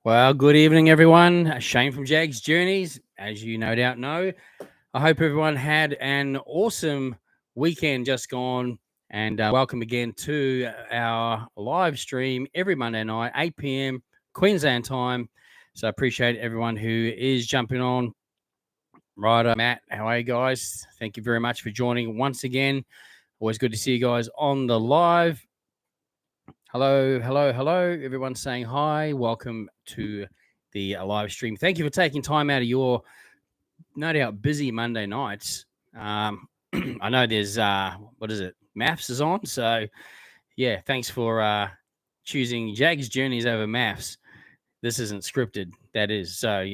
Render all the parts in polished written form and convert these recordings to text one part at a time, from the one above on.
Well, good evening, everyone. Shane from Jaggs Journeys, as you no doubt know. I hope everyone had an awesome weekend just gone, and welcome again to our live stream every Monday night, 8 p.m. Queensland time. So I appreciate everyone who is jumping on. Right, Matt, how are you guys? Thank you very much for joining once again. Always good to see you guys on the live. Hello. Everyone's saying hi. Welcome to the live stream. Thank you for taking time out of your no doubt busy Monday nights. I know there's maths is on, so yeah, thanks for choosing Jaggs Journeys over maths. This isn't scripted, that is. So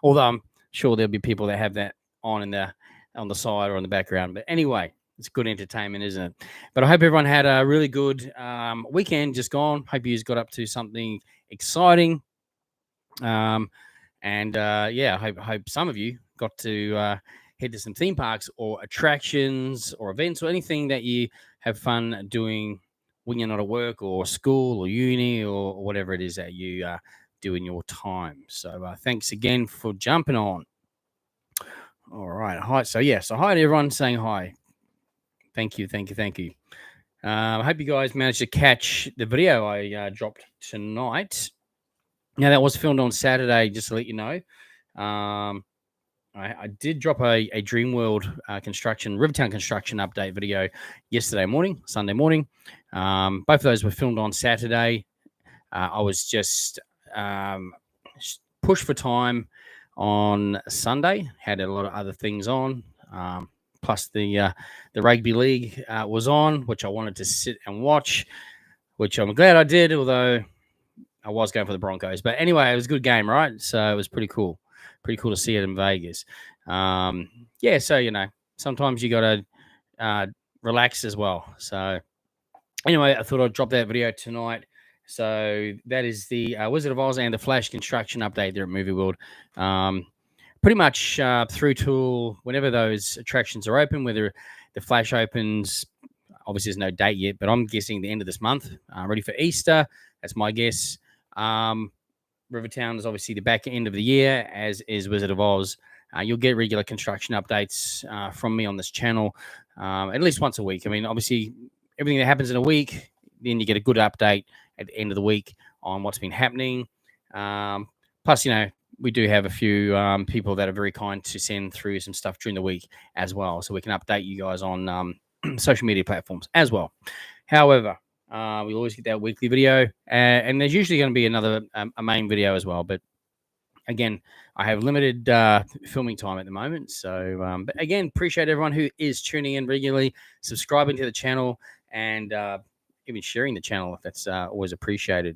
although I'm sure there'll be people that have that on the side or on the background. But anyway, it's good entertainment, isn't it? But I hope everyone had a really good weekend just gone. Hope you got up to something exciting. I hope some of you got to head to some theme parks or attractions or events or anything that you have fun doing when you're not at work or school or uni or whatever it is that you do in your time. So thanks again for jumping on. All right. Hi. So hi to everyone saying hi. Thank you. I hope you guys managed to catch the video I dropped tonight. Now, that was filmed on Saturday, just to let you know. I did drop a Dreamworld Rivertown construction update video yesterday morning, Sunday morning. Both of those were filmed on Saturday. I was just pushed for time on Sunday. Had a lot of other things on. Plus the rugby league was on, which I wanted to sit and watch, which I'm glad I did, although I was going for the Broncos. But anyway, it was a good game, right? So it was pretty cool. Pretty cool to see it in Vegas. So, sometimes you got to relax as well. So anyway, I thought I'd drop that video tonight. So that is the Wizard of Oz and the Flash construction update there at Movie World. Pretty much through till whenever those attractions are open, whether the Flash opens, obviously there's no date yet, but I'm guessing the end of this month, ready for Easter. That's my guess. Rivertown is obviously the back end of the year, as is Wizard of Oz. You'll get regular construction updates from me on this channel at least once a week. I mean, obviously, everything that happens in a week, then you get a good update at the end of the week on what's been happening. Plus, we do have a few people that are very kind to send through some stuff during the week as well, so we can update you guys on social media platforms as well. However, we always get that weekly video, and there's usually going to be another a main video as well. But again, I have limited filming time at the moment. So, but again, appreciate everyone who is tuning in regularly, subscribing to the channel, and even sharing the channel. That's always appreciated.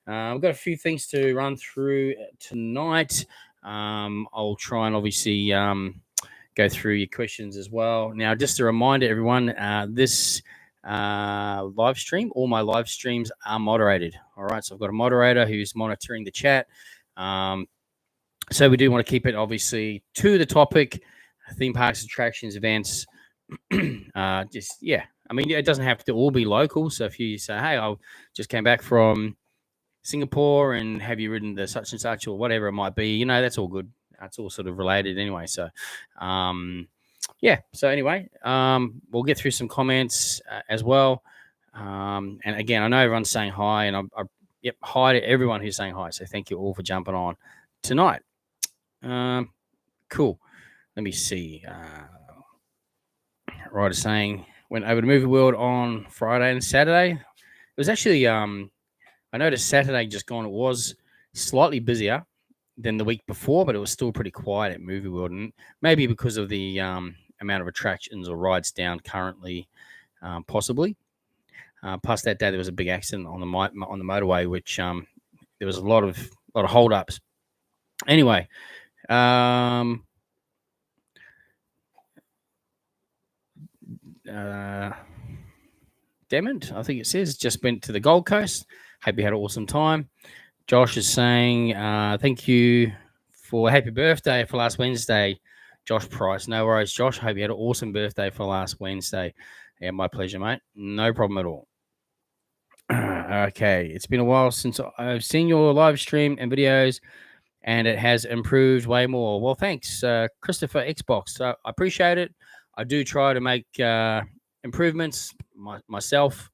We've got a few things to run through tonight. I'll try and obviously go through your questions as well. Now, just a reminder, everyone, this live stream, all my live streams are moderated. All right, so I've got a moderator who's monitoring the chat. So we do want to keep it obviously to the topic: theme parks, attractions, events. I mean, it doesn't have to all be local. So if you say, hey, I just came back from Singapore and have you ridden the such and such or whatever it might be, that's all good. That's all sort of related anyway. So so anyway, we'll get through some comments as well. And again, I know everyone's saying hi, and hi to everyone who's saying hi. So thank you all for jumping on tonight. Cool. Let me see. Ryder saying went over to Movie World on Friday and Saturday. It was actually I noticed Saturday just gone. It was slightly busier than the week before, but it was still pretty quiet at Movie World, and maybe because of the amount of attractions or rides down currently, possibly. Plus that day there was a big accident on the motorway, which there was a lot of hold-ups. Anyway, Demond, I think it says, just went to the Gold Coast. Hope you had an awesome time. Josh is saying, thank you for happy birthday for last Wednesday, Josh Price. No worries, Josh. Hope you had an awesome birthday for last Wednesday. Yeah, my pleasure, mate. No problem at all. Okay, it's been a while since I've seen your live stream and videos, and it has improved way more. Well, thanks, Christopher Xbox. I appreciate it. I do try to make improvements myself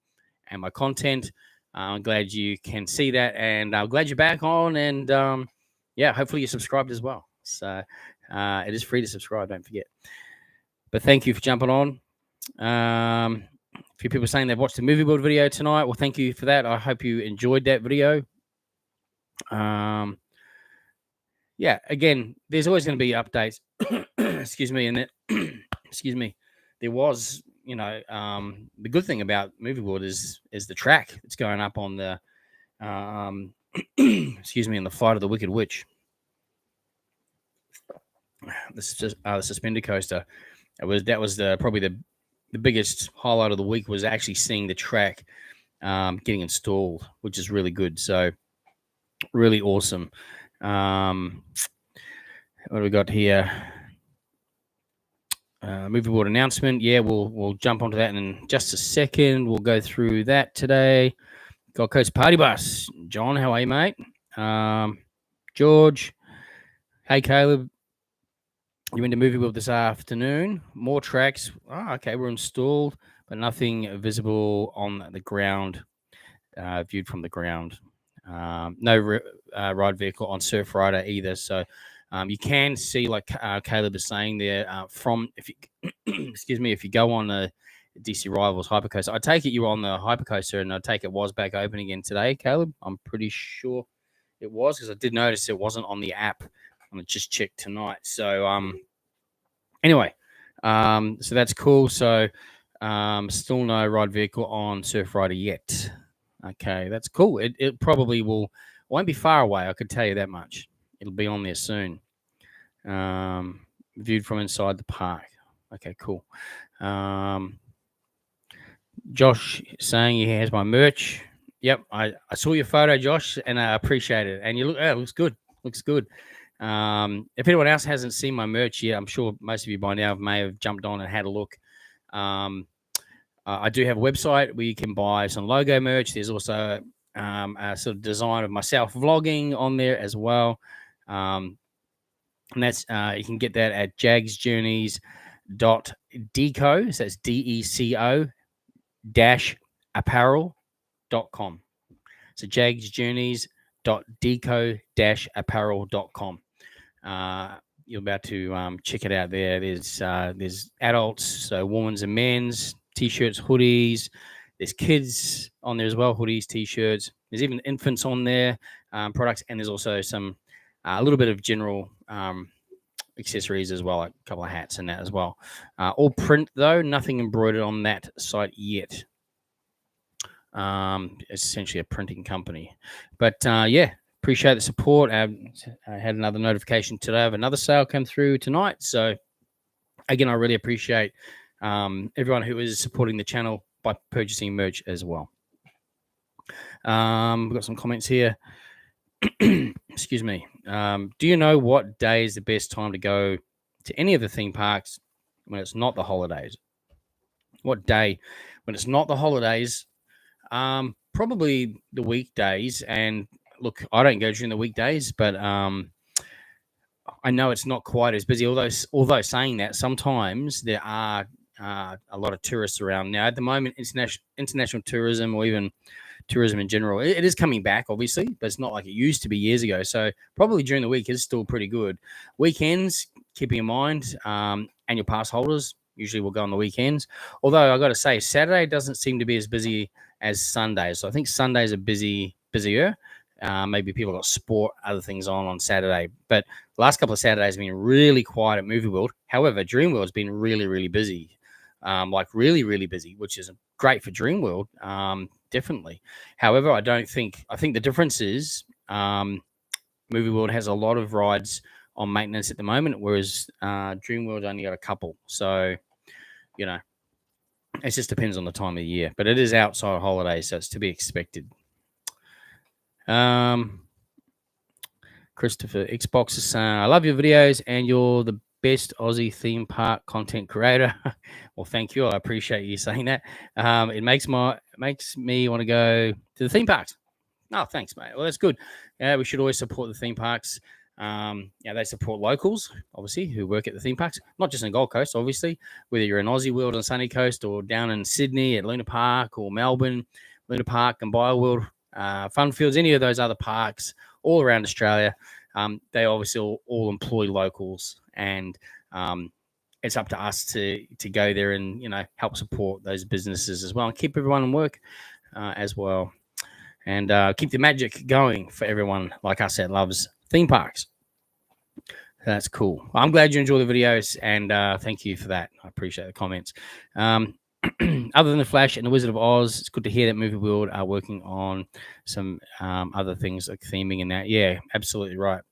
and my content. I'm glad you can see that, and I'm glad you're back on. And yeah, hopefully you're subscribed as well. So it is free to subscribe, don't forget. But thank you for jumping on. A few people saying they've watched the movie build video tonight. Well, thank you for that. I hope you enjoyed that video. Yeah, again, there's always going to be updates. Excuse me, and excuse me. There was, the good thing about movie build is the track that's going up on the, excuse me, in the Flight of the Wicked Witch. This is just the suspender coaster. That was probably the biggest highlight of the week was actually seeing the track getting installed, which is really good. So really awesome. What do we got here? Movie board announcement. Yeah, we'll jump onto that in just a second. We'll go through that today. Gold Coast Party Bus. John, how are you, mate? George. Hey, Caleb. You went to movie build this afternoon. More tracks. Oh, okay, we're installed, but nothing visible on the ground, viewed from the ground. No ride vehicle on Surf Rider either. So you can see, like Caleb is saying there, if you excuse me, if you go on the DC Rivals Hypercoaster, I take it you were on the Hypercoaster, and I take it was back open again today, Caleb. I'm pretty sure it was, because I did notice it wasn't on the app. I'm gonna just check tonight. So anyway, so that's cool. So still no ride vehicle on Surf Rider yet. Okay, that's cool. It probably won't be far away, I could tell you that much. It'll be on there soon. Viewed from inside the park. Okay, cool. Josh saying he has my merch. Yep, I saw your photo, Josh, and I appreciate it. And you look, it looks good. Looks good. If anyone else hasn't seen my merch yet, I'm sure most of you by now may have jumped on and had a look. I do have a website where you can buy some logo merch. There's also a sort of design of myself vlogging on there as well. And that's you can get that at jaggsjourneysgc. So that's DECO -apparel.com. So jaggsjourneys.deco-apparel.com. You're about to check it out there. There's adults, so women's and men's t-shirts, hoodies. There's kids on there as well, hoodies, t-shirts. There's even infants on there, products, and there's also some a little bit of general accessories as well, like a couple of hats and that as well. All print though, nothing embroidered on that site yet. It's essentially a printing company, but yeah, appreciate the support. I had another notification today of another sale come through tonight. So again, I really appreciate everyone who is supporting the channel by purchasing merch as well. We've got some comments here. Excuse me. Do you know what day is the best time to go to any of the theme parks when it's not the holidays? What day when it's not the holidays? Probably the weekdays. And look, I don't go during the weekdays, but I know it's not quite as busy. Although saying that, sometimes there are a lot of tourists around now. At the moment, international tourism, or even tourism in general, it is coming back, obviously, but it's not like it used to be years ago. So probably during the week is still pretty good. Weekends, keeping in mind, annual pass holders usually will go on the weekends. Although I got to say, Saturday doesn't seem to be as busy as Sundays. So I think Sundays are busier. Maybe people got sport, other things on Saturday. But the last couple of Saturdays have been really quiet at Movie World. However, Dream World's been really, really busy. Like really, really busy, which is great for Dream World. Definitely. However, I think the difference is Movie World has a lot of rides on maintenance at the moment, whereas Dream World only got a couple. So, it just depends on the time of the year. But it is outside holidays, so it's to be expected. Christopher Xbox is saying, I love your videos and you're the best Aussie theme park content creator. Well, thank you. I appreciate you saying that. It makes me want to go to the theme parks. Oh, thanks, mate. Well, that's good. Yeah, we should always support the theme parks. They support locals, obviously, who work at the theme parks, not just in Gold Coast, obviously, whether you're in Aussie World on Sunny Coast or down in Sydney at Luna Park or Melbourne, Luna Park and BioWorld, Funfields, any of those other parks all around Australia. They obviously all employ locals, and it's up to us to go there and help support those businesses as well and keep everyone in work as well, and keep the magic going for everyone like us that loves theme parks. That's cool. I'm glad you enjoy the videos, and thank you for that. I appreciate the comments. Other than The Flash and The Wizard of Oz, it's good to hear that Movie World are working on some other things like theming and that. Yeah, absolutely right.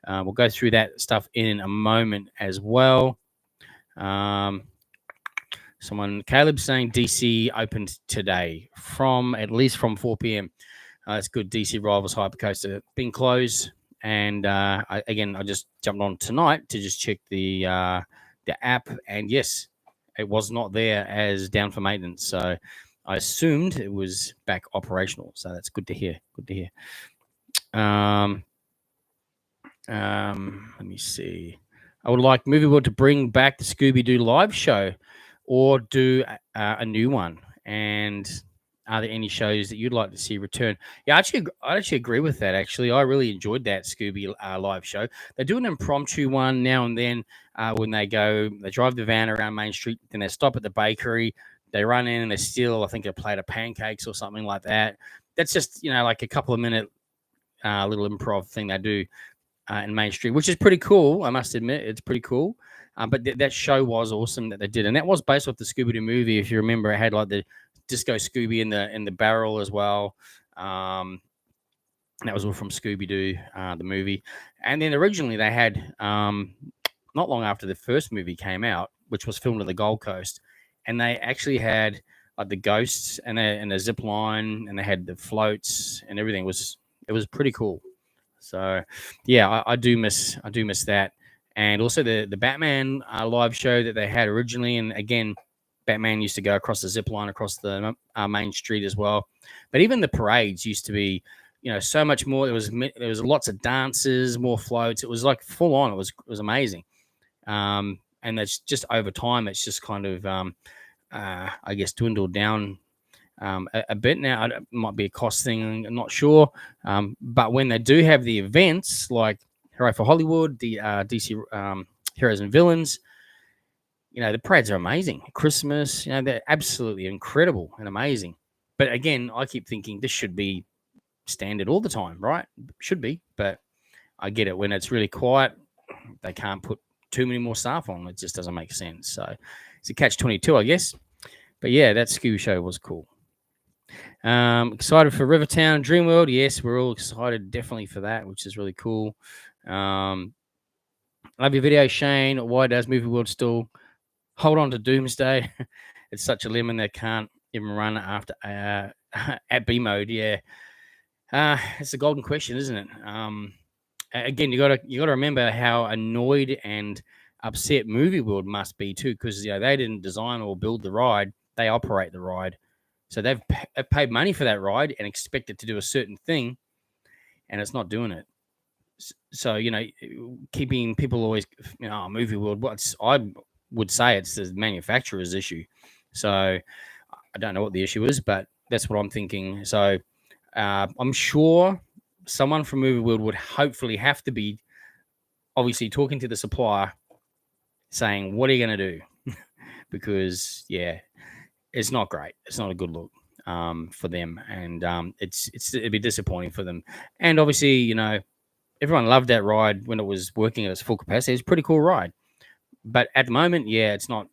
We'll go through that stuff in a moment as well. Caleb's saying DC opened today at least from 4 p.m. That's good. DC Rivals Hypercoaster been closed, and I just jumped on tonight to just check the app, and yes, it was not there as down for maintenance. So I assumed it was back operational. So that's good to hear. Good to hear. Let me see. I would like Movie World to bring back the Scooby-Doo live show or do a new one. And are there any shows that you'd like to see return? Yeah, I actually agree with that, actually. I really enjoyed that Scooby live show. They do an impromptu one now and then when they drive the van around Main Street, then they stop at the bakery, they run in and they steal, I think, a plate of pancakes or something like that. That's just, like a couple of minute little improv thing they do in Main Street, which is pretty cool. I must admit, it's pretty cool. But that show was awesome that they did, and that was based off the Scooby-Doo movie. If you remember, it had like the Disco Scooby in the barrel as well. That was all from Scooby-Doo, the movie. And then originally they had, not long after the first movie came out, which was filmed at the Gold Coast, and they actually had like the ghosts and the zip line, and they had the floats and everything. It was pretty cool. So yeah, I do miss that. And also the Batman live show that they had originally. And again, Batman used to go across the zip line across the Main Street as well. But even the parades used to be, so much more. There was lots of dances, more floats. It was like full on. It was amazing. And that's just over time. It's just kind of, I guess, dwindled down a bit now. It might be a cost thing. I'm not sure. But when they do have the events like Hooray for Hollywood, the DC Heroes and Villains, the parades are amazing. Christmas, they're absolutely incredible and amazing. But again, I keep thinking this should be standard all the time, right? Should be. But I get it. When it's really quiet, they can't put too many more staff on. It just doesn't make sense. So it's a catch-22, I guess. But yeah, that Scooby show was cool. Excited for Rivertown Dreamworld. Yes, we're all excited definitely for that, which is really cool. Love your video, Shane. Why does Movie World still hold on to Doomsday? It's such a lemon that can't even run after at B mode. Yeah, it's a golden question, isn't it? Again, you gotta remember how annoyed and upset Movie World must be too, because they didn't design or build the ride; they operate the ride. So they've paid money for that ride and expect it to do a certain thing, and it's not doing it. So, keeping people always, Movie World, I would say it's the manufacturer's issue. So I don't know what the issue is, but that's what I'm thinking. So I'm sure someone from Movie World would hopefully have to be obviously talking to the supplier saying, what are you going to do? Because, yeah, it's not great. It's not a good look for them. And it'd be disappointing for them. And obviously, everyone loved that ride when it was working at its full capacity. It's a pretty cool ride. But at the moment, yeah, it's not.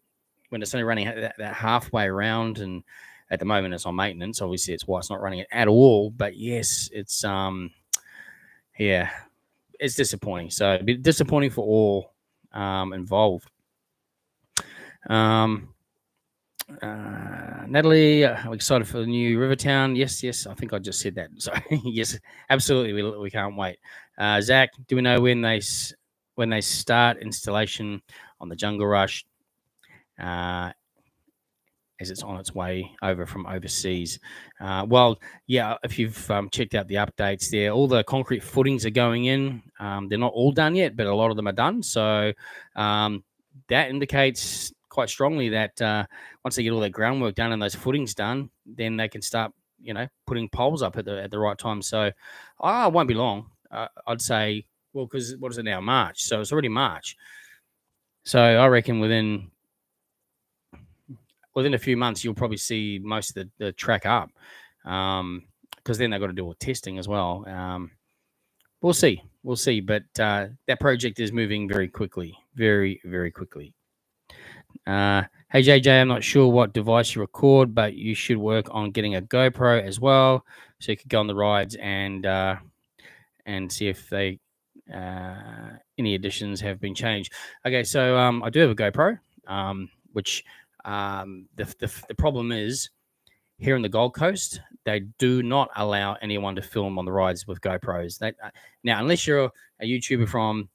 When it's only running that halfway around, and at the moment it's on maintenance. Obviously, it's why it's not running it at all. But yes, it's yeah, it's disappointing. So it'd be disappointing for all involved. Natalie, I'm excited for the new Rivertown. Yes, I think I just said that. Sorry. Yes, absolutely. We can't wait. Zach, do we know when they when they start installation on the Jungle Rush, as it's on its way over from overseas. Well, yeah, if you've checked out the updates there, all the concrete footings are going in. They're not all done yet, but a lot of them are done. So that indicates quite strongly that once they get all their groundwork done and those footings done, then they can start, putting poles up at the right time. So it won't be long. I'd say, well, because what is it now? March. So it's already March. So I reckon within a few months, you'll probably see most of the track up, because then they've got to do all testing as well. We'll see. But that project is moving very quickly, very, very quickly. Hey, JJ, I'm not sure what device you record, but you should work on getting a GoPro as well, so you could go on the rides and see if they any additions have been changed. Okay, so I do have a GoPro, which... the problem is here in the Gold Coast, they do not allow anyone to film on the rides with GoPros. Now, unless you're a YouTuber from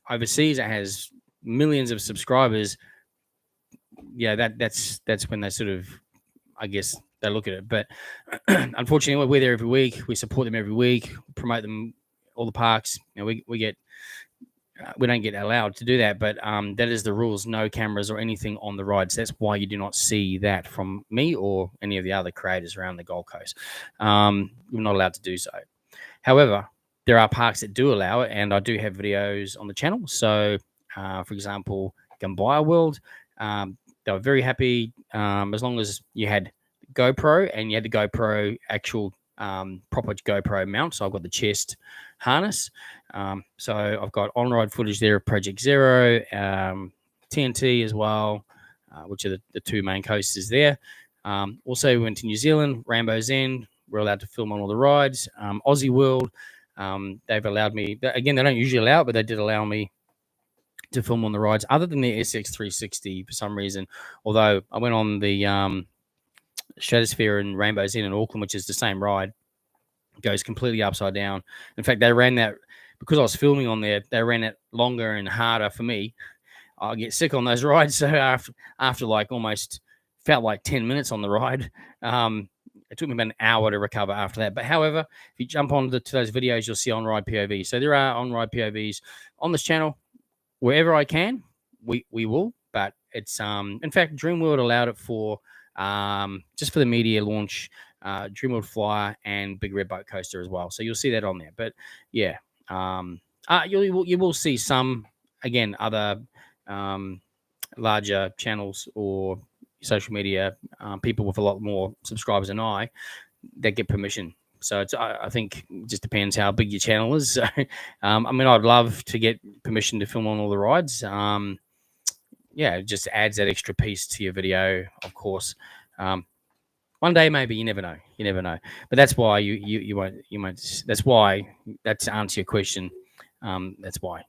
overseas that has millions of subscribers, yeah, that's when they sort of, I guess, they look at it. But unfortunately, we're there every week. We support them every week, promote them, all the parks. We don't get allowed to do that, but that is the rules. No cameras or anything on the rides. That's why you do not see that from me or any of the other creators around the Gold Coast. We're not allowed to do so. However, there are parks that do allow it, and I do have videos on the channel. So, for example, Gumbaya World, they were very happy as long as you had GoPro and you had the GoPro actual proper GoPro mount. So I've got the chest harness. So I've got on-ride footage there of Project Zero, TNT as well, which are the two main coasters there. Also, we went to New Zealand, Rainbow's End. We're allowed to film on all the rides. Aussie World, they've allowed me. Again, they don't usually allow it, but they did allow me to film on the rides, other than the SX360 for some reason. Although I went on the Stratosphere and Rainbow's End in Auckland, which is the same ride, goes completely upside down. In fact, they ran that because I was filming on there. They ran it longer and harder for me. I get sick on those rides. So after like almost felt like 10 minutes on the ride, it took me about an hour to recover after that. But however, if you jump on to those videos, you'll see on-ride POVs. So there are on-ride POVs on this channel. Wherever I can, we will. But it's in fact, Dreamworld allowed it for just for the media launch, Dreamworld Flyer and Big Red Boat Coaster as well. So you'll see that on there. But yeah, you will see some, again, other larger channels or social media people with a lot more subscribers than I that get permission. So I think it just depends how big your channel is. So, I mean, I'd love to get permission to film on all the rides. Yeah, it just adds that extra piece to your video, of course. One day, maybe, you never know. But that's why you won't. That's why. That's to answer your question. That's why.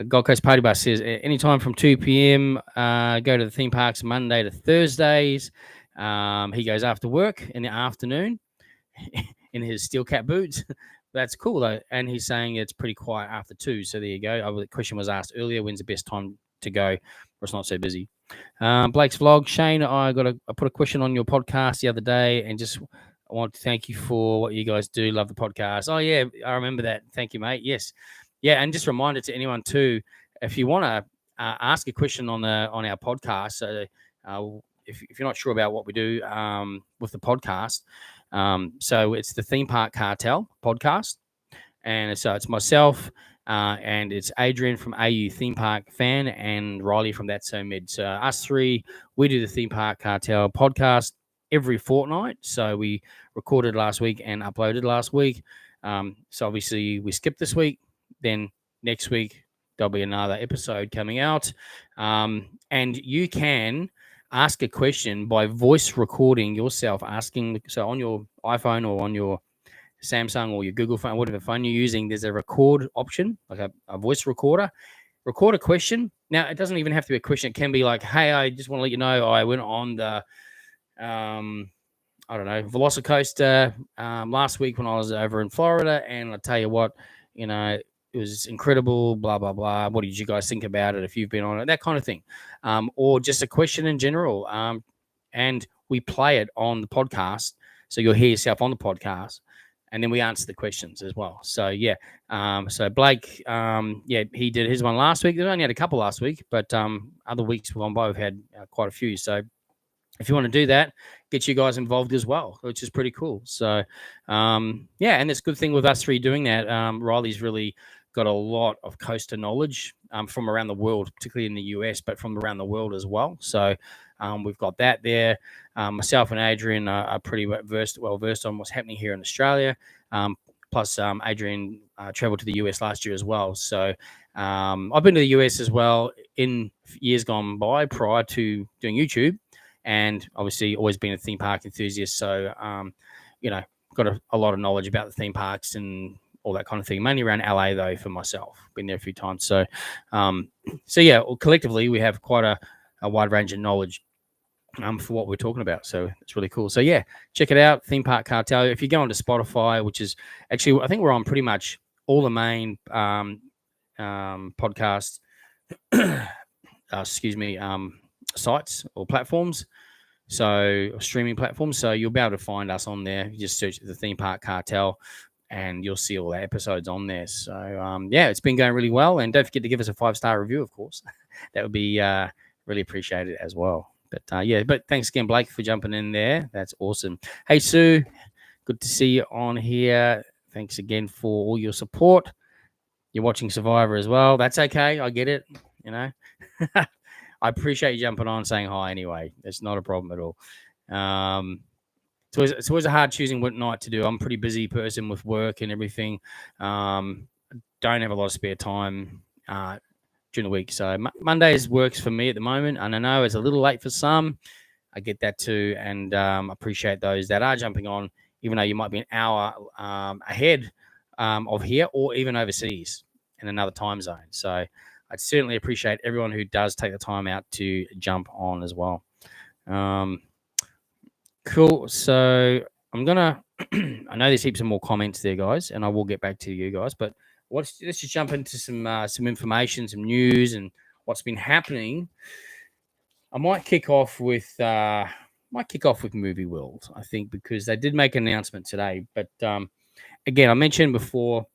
Gold Coast Party Bus says anytime from 2 p.m. Go to the theme parks Monday to Thursdays. He goes after work in the afternoon in his steel cap boots. That's cool though, and he's saying it's pretty quiet after 2. So there you go. The question was asked earlier: when's the best time to go, where it's not so busy? Blake's vlog. Shane, I put a question on your podcast the other day, and just I want to thank you for what you guys do. Love the podcast. Oh yeah, I remember that. Thank you, mate. Yes, yeah, and just a reminder to anyone too, if you want to ask a question on our podcast. So if you're not sure about what we do with the podcast. So it's the Theme Park Cartel podcast, and so it's myself and it's Adrian from AU Theme Park Fan and Riley from That's So Mid. So us three, we do the Theme Park Cartel podcast every fortnight. So we recorded last week and uploaded last week. So obviously we skipped this week. Then next week there'll be another episode coming out, and you can ask a question by voice recording yourself asking. So on your iPhone or on your Samsung or your Google phone, whatever phone you're using, there's a record option, like a voice recorder. Record a question. Now, it doesn't even have to be a question. It can be like, hey, I just want to let you know I went on the I don't know, Velocicoaster last week when I was over in Florida, and I tell you what, it was incredible, blah, blah, blah. What did you guys think about it if you've been on it? That kind of thing. Or just a question in general. And we play it on the podcast. So you'll hear yourself on the podcast. And then we answer the questions as well. So, yeah. So Blake, he did his one last week. They only had a couple last week, but other weeks we've both had quite a few. So if you want to do that, get you guys involved as well, which is pretty cool. So, and it's a good thing with us three doing that. Riley's really got a lot of coaster knowledge from around the world, particularly in the US, but from around the world as well. So we've got that there. Myself and Adrian are pretty well versed on what's happening here in Australia. Plus, Adrian traveled to the US last year as well. So I've been to the US as well in years gone by prior to doing YouTube. And obviously always been a theme park enthusiast. So, got a lot of knowledge about the theme parks and all that kind of thing. Mainly around LA, though, for myself. Been there a few times. So, collectively, we have quite a wide range of knowledge for what we're talking about. So, it's really cool. So, yeah, check it out, Theme Park Cartel. If you go onto Spotify, which is actually, I think we're on pretty much all the main podcast, sites or platforms, so streaming platforms. So you'll be able to find us on there. You just search the Theme Park Cartel and you'll see all the episodes on there. So it's been going really well. And don't forget to give us a 5-star review, of course. That would be really appreciated as well. But but thanks again, Blake, for jumping in there. That's awesome. Hey, Sue, good to see you on here. Thanks again for all your support. You're watching Survivor as well. That's okay. I get it. I appreciate you jumping on and saying hi anyway. It's not a problem at all. So it's always a hard choosing what night to do. I'm a pretty busy person with work and everything. Don't have a lot of spare time during the week. So Mondays works for me at the moment. And I know it's a little late for some. I get that too. And appreciate those that are jumping on, even though you might be an hour ahead of here or even overseas in another time zone. So I'd certainly appreciate everyone who does take the time out to jump on as well. Cool. So I'm going to, I know there's heaps of more comments there, guys, and I will get back to you guys, but let's just jump into some information, some news and what's been happening. I might kick off with Movie World, I think, because they did make an announcement today. But again, I mentioned before,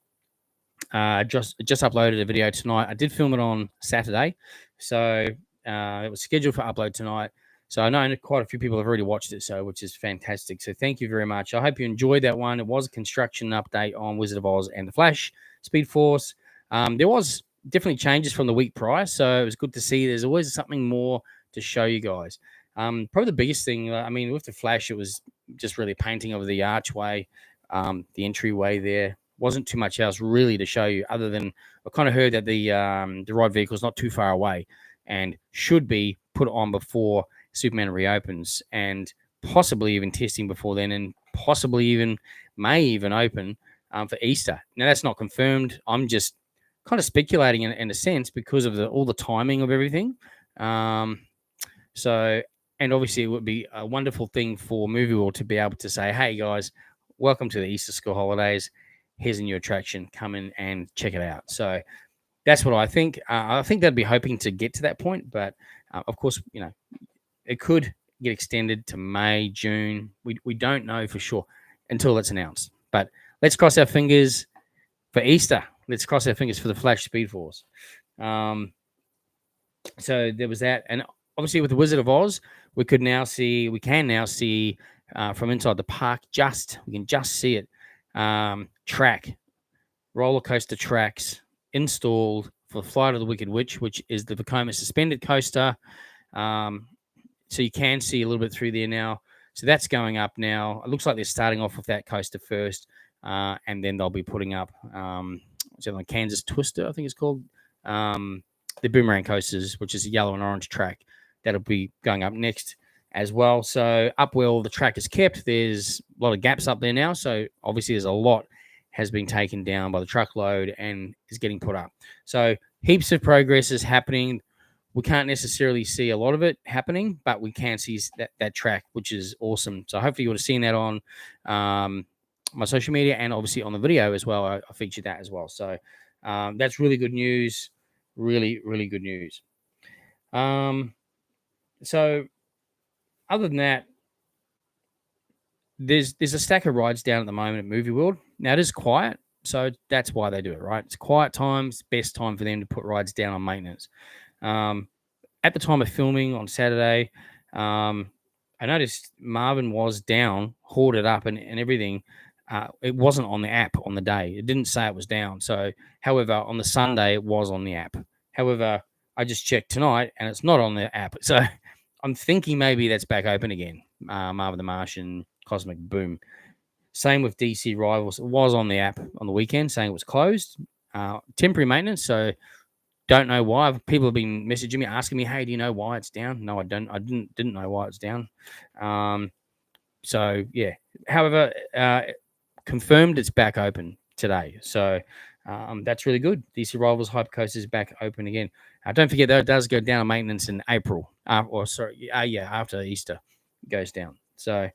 just uploaded a video tonight. I did film it on Saturday, so it was scheduled for upload tonight. So I know quite a few people have already watched it, which is fantastic. So thank you very much. I hope you enjoyed that one. It was a construction update on Wizard of Oz and the Flash Speed Force. There was definitely changes from the week prior, so it was good to see. There's always something more to show you guys. Probably the biggest thing, with the Flash, it was just really painting of the archway, the entryway there. Wasn't too much else really to show you, other than I kind of heard that the ride vehicle is not too far away and should be put on before Superman reopens, and possibly even testing before then, and possibly may even open for Easter. Now that's not confirmed. I'm just kind of speculating in a sense because of all the timing of everything. So, and obviously it would be a wonderful thing for Movie World to be able to say, hey guys, welcome to the Easter school holidays. Here's a new attraction. Come in and check it out. So that's what I think. I think they'd be hoping to get to that point, but of course, it could get extended to May, June. We don't know for sure until it's announced. But let's cross our fingers for Easter. Let's cross our fingers for the Flash Speed Force. So there was that. And obviously with the Wizard of Oz, we can now see from inside the park, we can just see it. Roller coaster tracks installed for Flight of the Wicked Witch, which is the Vekoma suspended coaster. So you can see a little bit through there now. So that's going up now. It looks like they're starting off with that coaster first, and then they'll be putting up like Kansas Twister, I think it's called, the Boomerang coasters, which is a yellow and orange track. That'll be going up next as well. So up where the track is kept, there's a lot of gaps up there now. So obviously there's a lot has been taken down by the truckload and is getting put up. So heaps of progress is happening. We can't necessarily see a lot of it happening, but we can see that track, which is awesome. So hopefully you would have seen that on my social media and obviously on the video as well. I featured that as well. So that's really good news. Really, really good news. So other than that, there's a stack of rides down at the moment at Movie World. Now it is quiet, so that's why they do it, right? It's quiet times, best time for them to put rides down on maintenance. At the time of filming on Saturday, I noticed Marvin was down, hoarded up, and everything. It wasn't on the app on the day. It didn't say it was down. So, however, on the Sunday, it was on the app. However, I just checked tonight, and it's not on the app. So, I'm thinking maybe that's back open again. Marvin the Martian, Cosmic Boom. Same with DC Rivals. It was on the app on the weekend saying it was closed. Temporary maintenance. So, don't know why. People have been messaging me, asking me, "Hey, do you know why it's down?" No, I don't. I didn't know why it's down. So yeah. However, confirmed it's back open today. So that's really good. DC Rivals Hypercoaster is back open again. Don't forget though, it does go down on maintenance in April. After Easter, it goes down. So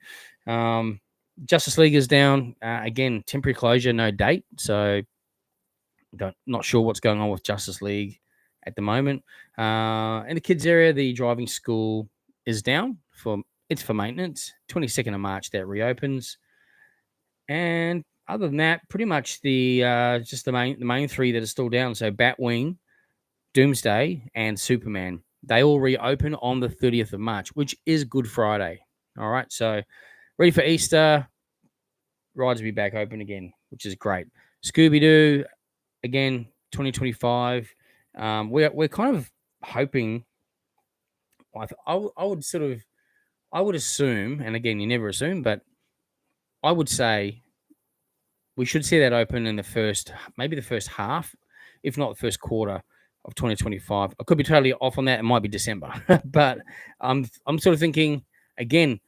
Justice League is down again. Temporary closure, no date. So not sure what's going on with Justice League at the moment. In the kids area, the driving school is down for maintenance. 22nd of March that reopens. And other than that, pretty much the just the main three that are still down. So Batwing, Doomsday, and Superman. They all reopen on the 30th of March, which is Good Friday. All right, so ready for Easter. Rides will be back open again, which is great. Scooby-Doo, again, 2025. We're kind of hoping. I would assume, and again, you never assume, but I would say we should see that open in the first half, if not the first quarter of 2025. I could be totally off on that. It might be December, but I'm sort of thinking again.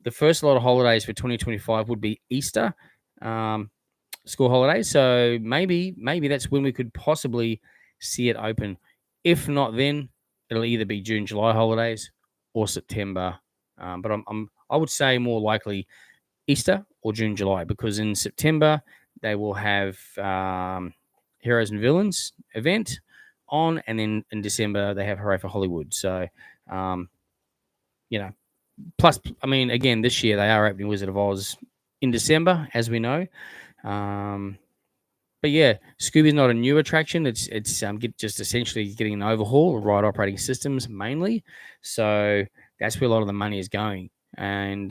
The first lot of holidays for 2025 would be Easter, school holidays. So maybe that's when we could possibly see it open. If not, then it'll either be June, July holidays or September. But I would say more likely Easter or June, July, because in September they will have Heroes and Villains event on, and then in December they have Hooray for Hollywood. So, plus, I mean, again, this year they are opening Wizard of Oz in December, as we know. But yeah, Scooby's not a new attraction. It's just essentially getting an overhaul of ride operating systems mainly. So that's where a lot of the money is going. And,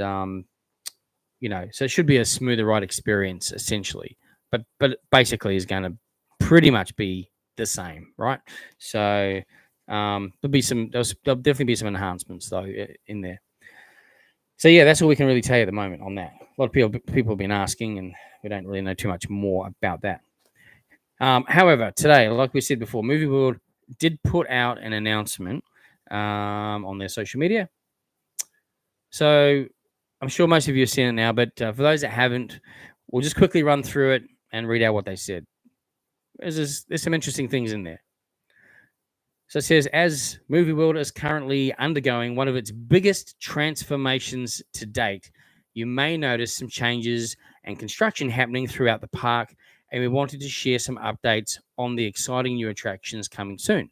so it should be a smoother ride experience essentially. But basically is going to pretty much be the same, right? So there'll definitely be some enhancements though in there. So yeah, that's all we can really tell you at the moment on that. A lot of people have been asking, and we don't really know too much more about that. However, today, like we said before, Movie World did put out an announcement on their social media. So I'm sure most of you have seen it now, but for those that haven't, we'll just quickly run through it and read out what they said. There's some interesting things in there. So it says, as Movie World is currently undergoing one of its biggest transformations to date, you may notice some changes and construction happening throughout the park, and we wanted to share some updates on the exciting new attractions coming soon.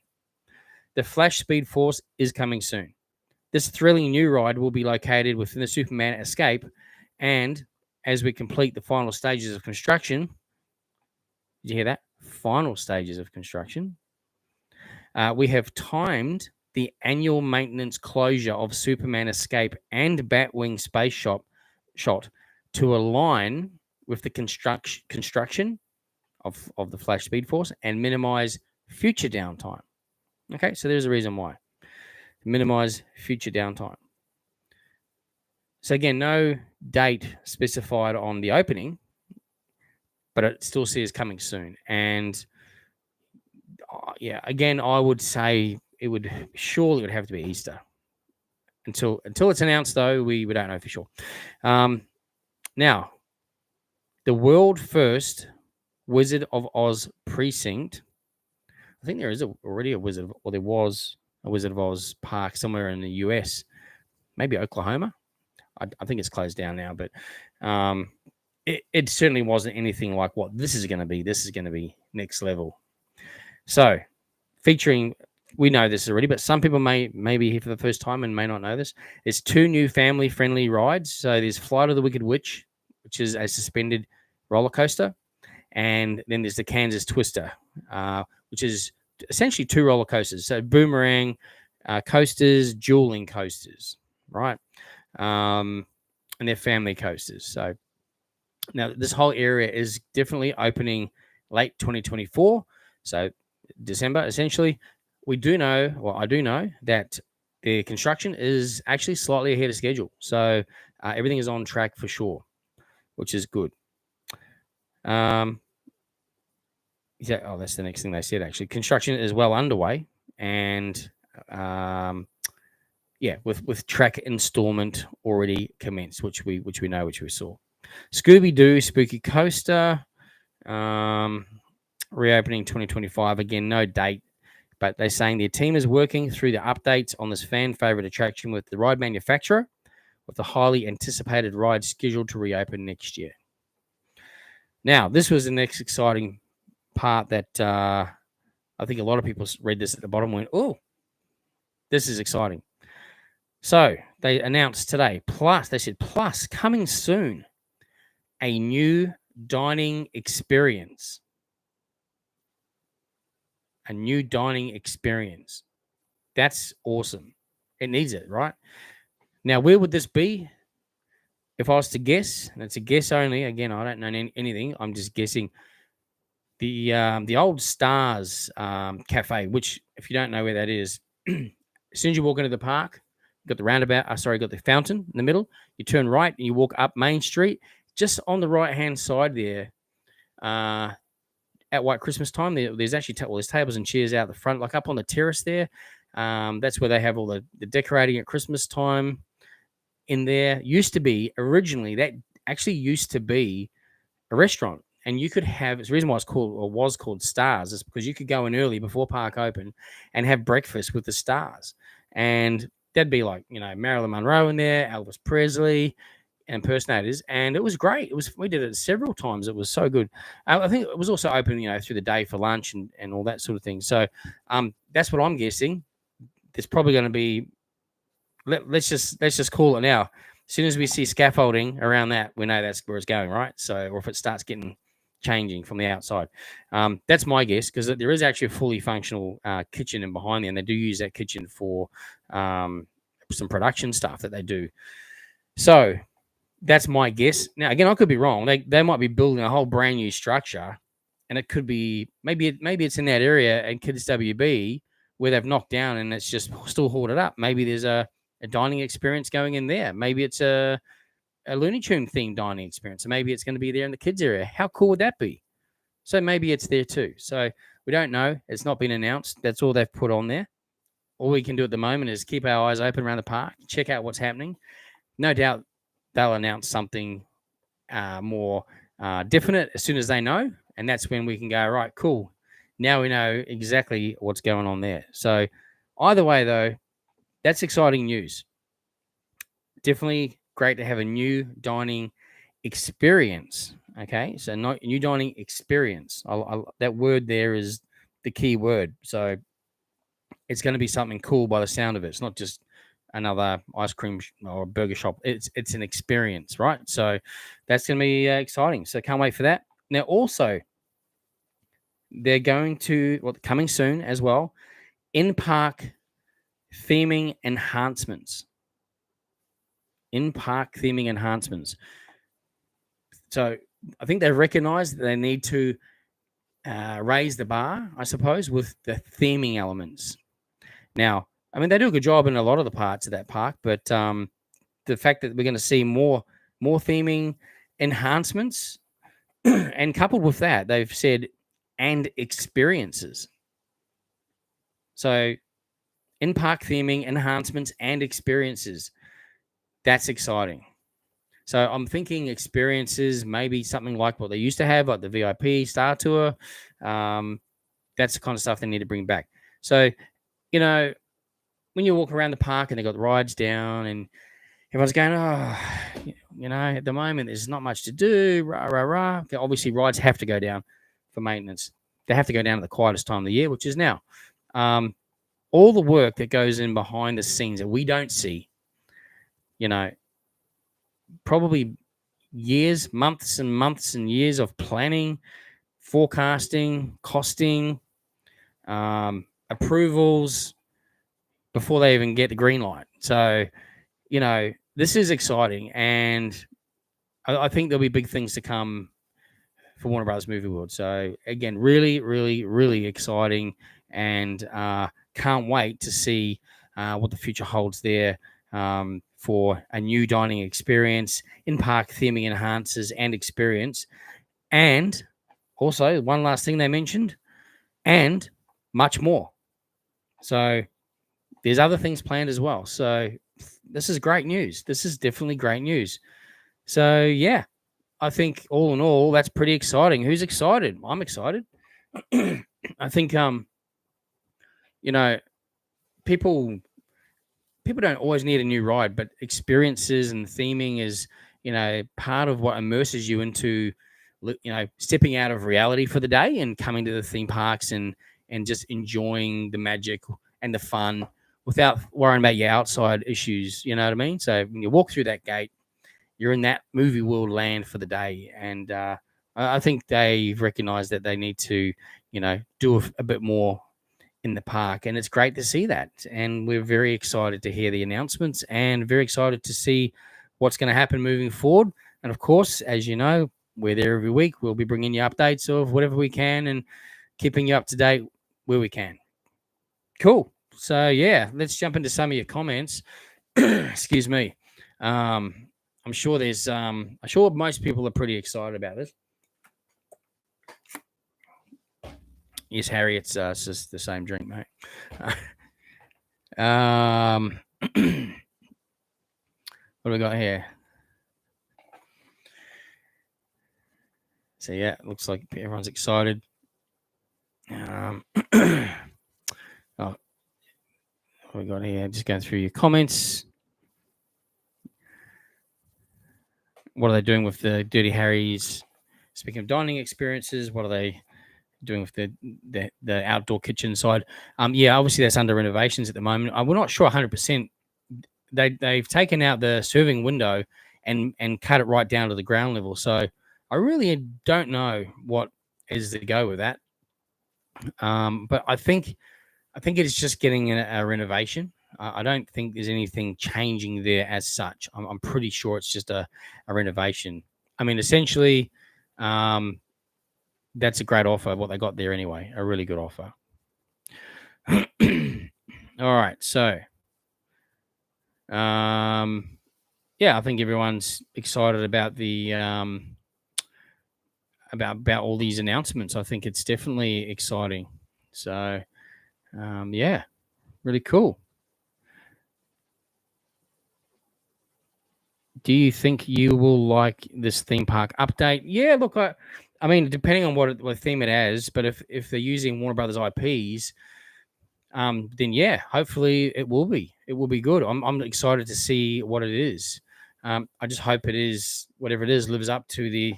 The Flash Speed Force is coming soon. This thrilling new ride will be located within the Superman Escape, and as we complete the final stages of construction, did you hear that? Final stages of construction. We have timed the annual maintenance closure of Superman Escape and Batwing Space Shot to align with the construction of the Flash Speed Force and minimize future downtime. Okay, so there's a reason why. Minimize future downtime. So again, no date specified on the opening, but it still says coming soon. And again, I would say it would have to be Easter. Until it's announced, though, we don't know for sure. Now, the world first Wizard of Oz precinct. I think there is already a Wizard, or there was. a Wizard of Oz park somewhere in the US, maybe Oklahoma. I think it's closed down now, but it certainly wasn't anything like what this is going to be. This is going to be next level. So featuring, we know this already, but some people may be here for the first time and may not know this. There's 2 new family-friendly rides. So there's Flight of the Wicked Witch, which is a suspended roller coaster, and then there's the Kansas Twister, which is essentially 2 roller coasters. So boomerang coasters, dueling coasters, right? And they're family coasters. So now this whole area is definitely opening late 2024. So December, essentially. I do know that the construction is actually slightly ahead of schedule. So everything is on track for sure, which is good. That's the next thing they said, actually. Construction is well underway, and with track installment already commenced, which we know, which we saw. Scooby-Doo Spooky Coaster, reopening 2025. Again, no date, but they're saying their team is working through the updates on this fan favorite attraction with the ride manufacturer, with the highly anticipated ride scheduled to reopen next year. Now, this was the next exciting part that I think a lot of people read this at the bottom and went, oh, this is exciting. So they announced today, plus coming soon, a new dining experience. A new dining experience. That's awesome. It needs it, right? Now, where would this be? If I was to guess, and it's a guess only, again, I don't know anything. I'm just guessing. The old Stars Cafe, which, if you don't know where that is, as soon as you walk into the park, you've got the roundabout. Got the fountain in the middle. You turn right and you walk up Main Street. Just on the right-hand side there, at White Christmas time, there's actually there's tables and chairs out the front, like up on the terrace there. That's where they have all the decorating at Christmas time in there. Originally, that actually used to be a restaurant. And you could have, it's the reason why it's called, or was called Stars, is because you could go in early before park open and have breakfast with the stars. And that'd be like, Marilyn Monroe in there, Elvis Presley, impersonators, and it was great. We did it several times. It was so good. I think it was also open, through the day for lunch and all that sort of thing. So that's what I'm guessing. There's probably going to be. Let's just call it now. As soon as we see scaffolding around that, we know that's where it's going, right? So, or if it starts changing from the outside, that's my guess, because there is actually a fully functional kitchen in behind there, and they do use that kitchen for some production stuff that they do. So. That's my guess. Now, again, I could be wrong. They might be building a whole brand new structure, and it could be maybe it's in that area at Kids WB where they've knocked down and it's just still hoarded up. Maybe there's a dining experience going in there. Maybe it's a Looney Tune themed dining experience. So maybe it's going to be there in the kids area. How cool would that be? So maybe it's there too. So we don't know. It's not been announced. That's all they've put on there. All we can do at the moment is keep our eyes open around the park, check out what's happening. No doubt they'll announce something more definite as soon as they know. And that's when we can go, right, cool. Now we know exactly what's going on there. So either way, though, that's exciting news. Definitely great to have a new dining experience. Okay, so new dining experience. That word there is the key word. So it's going to be something cool by the sound of it. It's not just another ice cream or burger shop. It's an experience, right? So that's going to be exciting. So can't wait for that. Now, also, they're going to, coming soon as well, in-park theming enhancements. In-park theming enhancements. So I think they recognize that they need to raise the bar, I suppose, with the theming elements. Now, I mean, they do a good job in a lot of the parts of that park, but the fact that we're going to see more theming enhancements, and coupled with that, they've said, and experiences. So in-park theming enhancements and experiences. That's exciting. So I'm thinking experiences, maybe something like what they used to have, like the VIP Star Tour. That's the kind of stuff they need to bring back. So, when you walk around the park and they got the rides down and everyone's going, oh, at the moment there's not much to do. Rah, rah, rah. Obviously, rides have to go down for maintenance. They have to go down at the quietest time of the year, which is now. All the work that goes in behind the scenes that we don't see, probably years, months and months and years of planning, forecasting, costing, approvals before they even get the green light. So, this is exciting, and I think there'll be big things to come for Warner Brothers Movie World. So again, really, really, really exciting, and can't wait to see what the future holds there for a new dining experience, in-park theming enhancers and experience. And also, one last thing they mentioned, and much more. So there's other things planned as well. So this is great news. This is definitely great news. So yeah, I think all in all, that's pretty exciting. Who's excited? I'm excited. I think people don't always need a new ride, but experiences and theming is part of what immerses you into stepping out of reality for the day and coming to the theme parks and just enjoying the magic and the fun without worrying about your outside issues. You know what I mean? So when you walk through that gate, you're in that movie world land for the day. And I think they've recognized that they need to, do a bit more in the park. And it's great to see that. And we're very excited to hear the announcements and very excited to see what's going to happen moving forward. And of course, as you know, we're there every week. We'll be bringing you updates of whatever we can and keeping you up to date where we can. Cool. So, yeah, let's jump into some of your comments. Excuse me. I'm sure I'm sure most people are pretty excited about this. Yes, Harry, it's just the same drink, mate. What do we got here? So yeah, it looks like everyone's excited. What we got here? Just going through your comments. What are they doing with the Dirty Harry's? Speaking of dining experiences, what are they doing with the outdoor kitchen side? Yeah, obviously that's under renovations at the moment. We're not sure 100%. They've taken out the serving window and cut it right down to the ground level. So I really don't know what is to go with that. But I think it is just getting a renovation. I don't think there's anything changing there as such. I'm pretty sure it's just a renovation. I mean, essentially, that's a great offer, what they got there anyway. A really good offer. All right. So, yeah, I think everyone's excited about the about all these announcements. I think it's definitely exciting. So, yeah, really cool. Do you think you will like this theme park update? Yeah, look, I mean, depending on what theme it has, but if they're using Warner Brothers IPs, then yeah, hopefully it will be good. I'm excited to see what it is. I just hope it is whatever it is lives up to the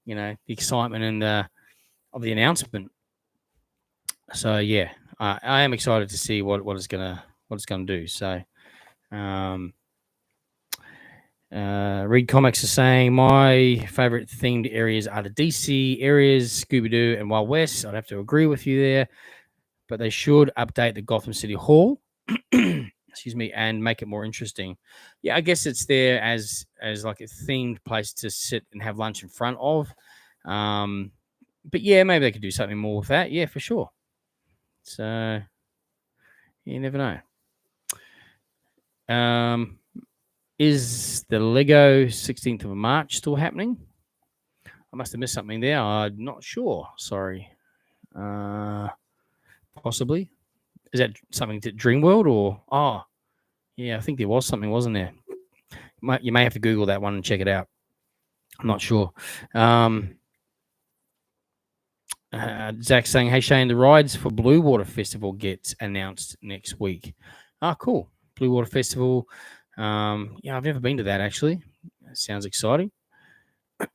the excitement and of the announcement. So yeah, I am excited to see what it's gonna do. So. Read Comics is saying my favorite themed areas are the DC areas, Scooby-Doo and Wild West. I'd have to agree with you there, but they should update the Gotham City Hall, excuse me, and make it more interesting. Yeah, I guess it's there as like a themed place to sit and have lunch in front of. But yeah, maybe they could do something more with that. Yeah, for sure. So you never know. Is the Lego 16th of March still happening? I must have missed something there. I'm not sure. Sorry. Possibly. Is that something to Dreamworld or? Oh, yeah, I think there was something, wasn't there? You may have to Google that one and check it out. I'm not sure. Zach saying, hey, Shane, the rides for Blue Water Festival gets announced next week. Cool. Blue Water Festival. Yeah, I've never been to that actually. That sounds exciting.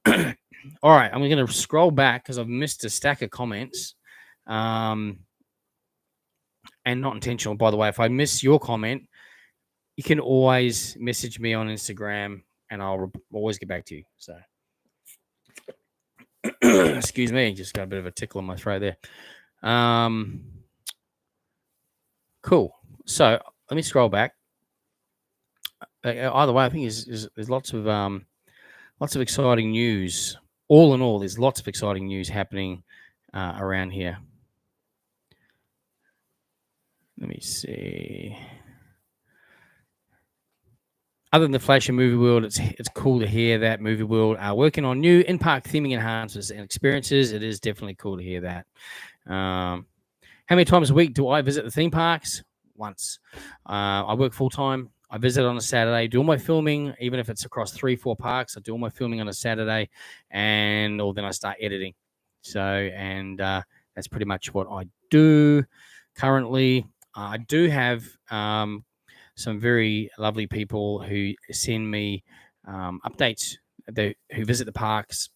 All right, I'm going to scroll back because I've missed a stack of comments. And not intentional, by the way. If I miss your comment, you can always message me on Instagram and I'll always get back to you. So, excuse me, just got a bit of a tickle in my throat there. Cool. So let me scroll back. Either way, I think there's lots of exciting news. All in all, there's lots of exciting news happening around here. Let me see. Other than the Flash and Movie World, it's cool to hear that Movie World are working on new in-park theming enhancements and experiences. It is definitely cool to hear that. How many times a week do I visit the theme parks? Once. I work full-time. I visit on a Saturday, do all my filming, even if it's across 3-4 parks. I do all my filming on a Saturday, then I start editing. So, and that's pretty much what I do currently. I do have some very lovely people who send me updates who visit the parks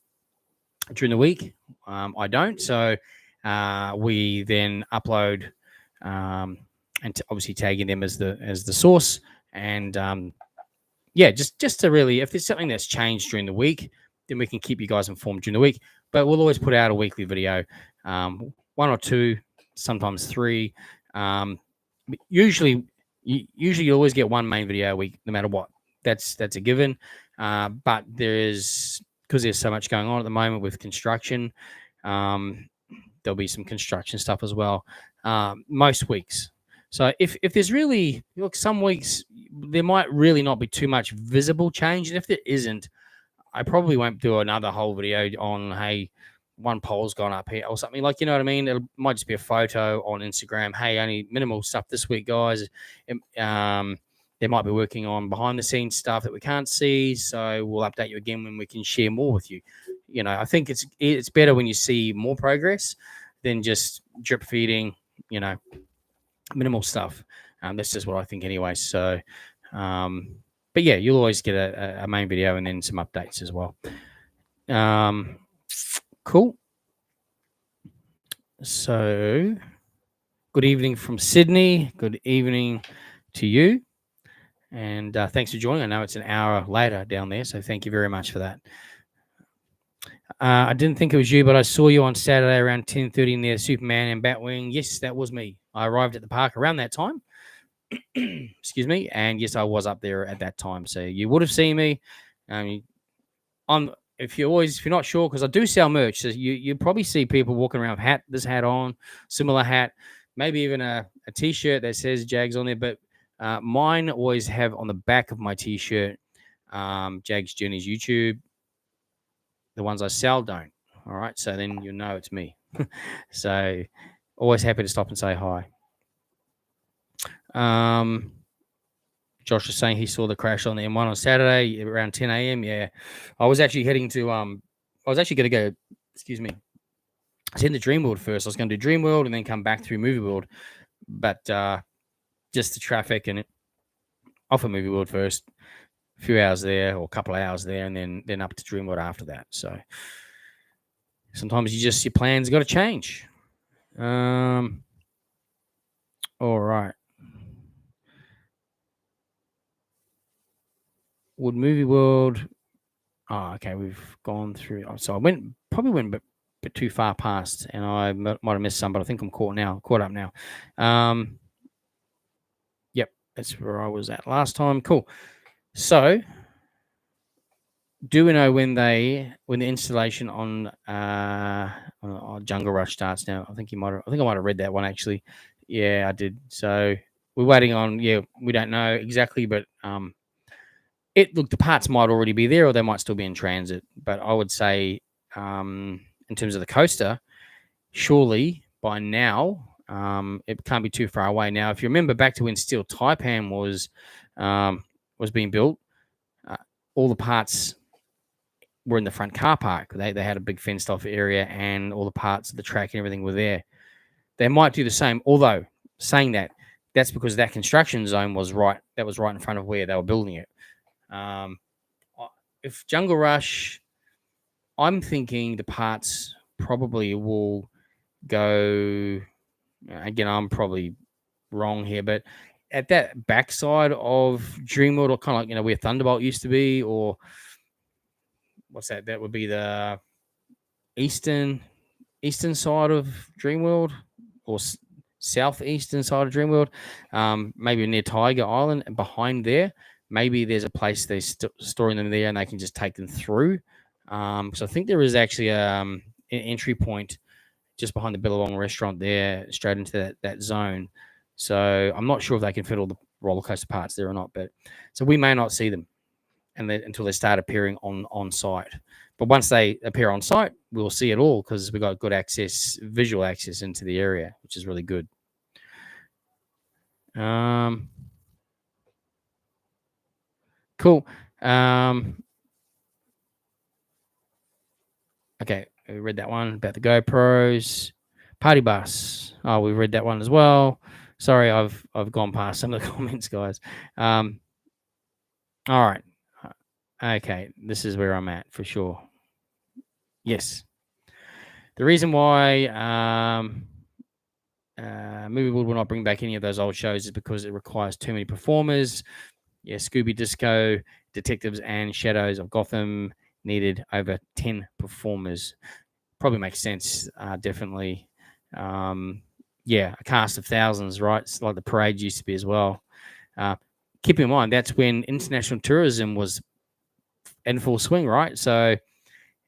during the week. I don't, so we then upload and obviously tagging them as the source. And yeah, just to really, if there's something that's changed during the week, then we can keep you guys informed during the week. But we'll always put out a weekly video, 1 or 2, sometimes 3. Usually you always get 1 main video a week, no matter what. That's a given. But because there's so much going on at the moment with construction, there'll be some construction stuff as well. Most weeks. So if there's really, look, some weeks there might really not be too much visible change, and if there isn't, I probably won't do another whole video on, hey, 1 pole's gone up here or something, like, you know what I mean? It might just be a photo on Instagram. Hey, only minimal stuff this week, guys. They might be working on behind the scenes stuff that we can't see, so we'll update you again when we can share more with you. You know, I think it's better when you see more progress than just drip feeding, you know, minimal stuff. That's just what I think anyway. So, but yeah, you'll always get a main video and then some updates as well. Cool. So, good evening from Sydney. Good evening to you. And thanks for joining. I know it's an hour later down there, so thank you very much for that. I didn't think it was you, but I saw you on Saturday around 10:30 near Superman and Batwing. Yes, that was me. I arrived at the park around that time. Excuse me. And yes, I was up there at that time. So you would have seen me. If you're not sure, because I do sell merch, so you probably see people walking around with this hat on, similar hat, maybe even a t-shirt that says Jaggs on there. But mine always have on the back of my t-shirt, Jaggs Journeys YouTube. The ones I sell don't. All right, so then you know it's me. So always happy to stop and say hi. Josh is saying he saw the crash on the M1 on Saturday around 10 a.m. Yeah, I was actually heading to I was actually going to go. Excuse me. I was heading to Dreamworld first. I was going to do Dreamworld and then come back through Movie World, but just the traffic and off of Movie World first. A few hours there or a couple of hours there, and then up to Dreamworld after that. So sometimes your plans got to change. All right. Would Movie World? Oh, okay. We've gone through. So I probably went a bit too far past, and I might have missed some, but I think I'm caught up now. Yep, that's where I was at last time. Cool. So, do we know when the installation on Jungle Rush starts now? I think I might have read that one actually. Yeah, I did. So we're waiting on. Yeah, we don't know exactly, but the parts might already be there, or they might still be in transit. But I would say, in terms of the coaster, surely by now, it can't be too far away. Now, if you remember back to when Steel Taipan was being built, all the parts were in the front car park. They had a big fenced off area, and all the parts of the track and everything were there. They might do the same. Although saying that, that's because that construction zone was right in front of where they were building it. If Jungle Rush, I'm thinking the parts probably will go. Again, I'm probably wrong here, but at that backside of Dreamworld, or kind of like where Thunderbolt used to be, or what's that? That would be the eastern side of Dreamworld, or southeastern side of Dreamworld, maybe near Tiger Island, and behind there, maybe there's a place they're storing them there, and they can just take them through. So I think there is actually an entry point just behind the Billabong restaurant there, straight into that zone. So I'm not sure if they can fit all the roller coaster parts there or not, but so we may not see them until they start appearing on site. But once they appear on site, we'll see it all because we got good access, visual access into the area, which is really good. Cool. Okay, we read that one about the GoPros. Party bus. Oh, we read that one as well. Sorry, I've gone past some of the comments, guys. All right. Okay, this is where I'm at for sure. Yes. The reason why Movie World will not bring back any of those old shows is because it requires too many performers. Yeah, Scooby Disco, Detectives, and Shadows of Gotham needed over 10 performers. Probably makes sense, definitely. Yeah, a cast of thousands, right? It's like the parade used to be as well. Keep in mind, that's when international tourism was in full swing, right? So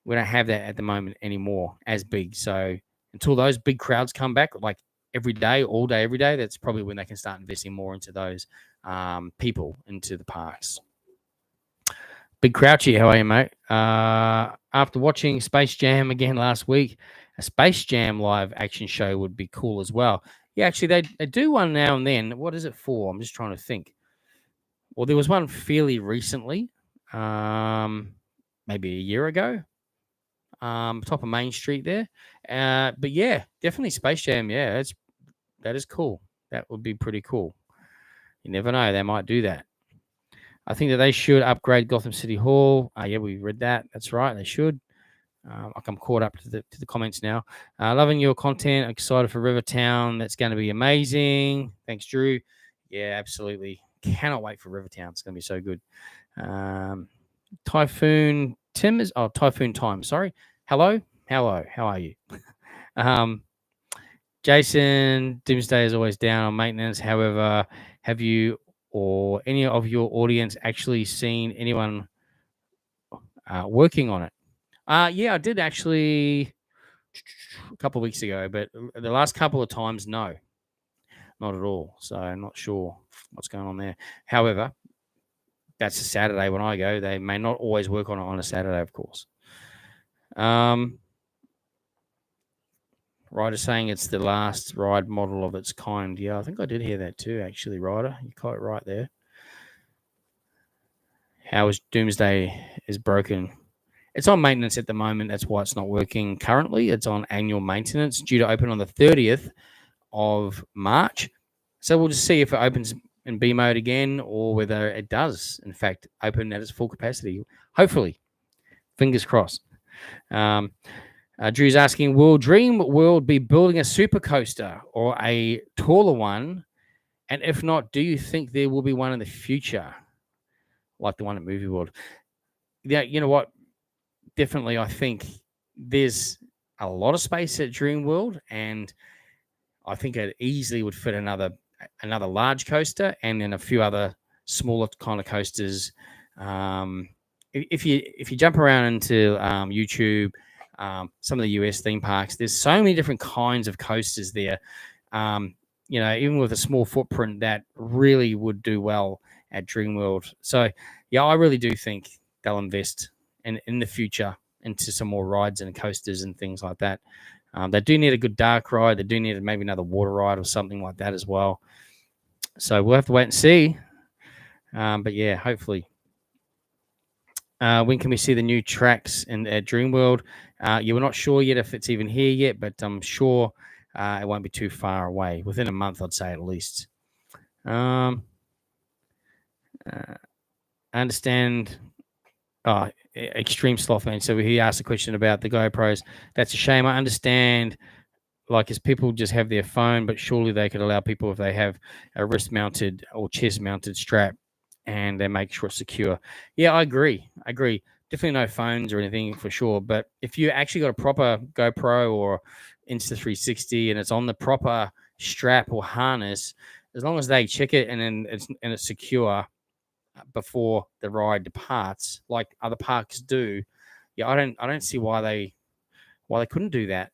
we don't have that at the moment anymore as big. So until those big crowds come back, like every day, all day, every day, that's probably when they can start investing more into those people into the parks. Big Crouchy, how are you, mate? After watching Space Jam again last week, a Space Jam live action show would be cool as well. Yeah, actually, they do one now and then. What is it for? I'm just trying to think. Well, there was one fairly recently, maybe a year ago, top of Main Street there. But yeah, definitely Space Jam. Yeah, that is cool. That would be pretty cool. You never know, they might do that. I think that they should upgrade Gotham City Hall. Yeah, we read that. That's right, they should. I'm caught up to the comments now. Loving your content. Excited for Rivertown. That's going to be amazing. Thanks, Drew. Yeah, absolutely. Cannot wait for Rivertown. It's going to be so good. Typhoon Tim is Typhoon Time. Sorry. Hello. How are you? Jason, Doomsday is always down on maintenance. However, have you or any of your audience actually seen anyone working on it? Yeah, I did actually a couple of weeks ago, but the last couple of times, no, not at all. So I'm not sure what's going on there. However, that's a Saturday when I go. They may not always work on it on a Saturday, of course. Ryder saying it's the last ride model of its kind. Yeah, I think I did hear that too, actually, Ryder. You're quite right there. How is Doomsday is broken? It's on maintenance at the moment. That's why it's not working currently. It's on annual maintenance, due to open on the 30th of March. So we'll just see if it opens in B mode again, or whether it does, in fact, open at its full capacity. Hopefully. Fingers crossed. Drew's asking, will Dream World be building a super coaster or a taller one? And if not, do you think there will be one in the future, like the one at Movie World? Yeah, you know what? Definitely, I think there's a lot of space at Dream World, and I think it easily would fit another large coaster and then a few other smaller kind of coasters. If you jump around into YouTube, some of the US theme parks, there's so many different kinds of coasters there. Even with a small footprint, that really would do well at Dreamworld. So, yeah, I really do think they'll invest in the future into some more rides and coasters and things like that. They do need a good dark ride. They do need maybe another water ride or something like that as well. So we'll have to wait and see. But yeah, hopefully. When can we see the new tracks at Dreamworld? We're not sure yet if it's even here yet, but I'm sure it won't be too far away. Within a month, I'd say at least. I understand. Oh, extreme sloth man. So he asked a question about the GoPros. That's a shame. I understand. Like, as people just have their phone, but surely they could allow people if they have a wrist mounted or chest mounted strap and they make sure it's secure. Yeah, I agree. Definitely no phones or anything for sure. But if you actually got a proper GoPro or Insta360 and it's on the proper strap or harness, as long as they check it and then it's secure before the ride departs, like other parks do, yeah, I don't see why they couldn't do that.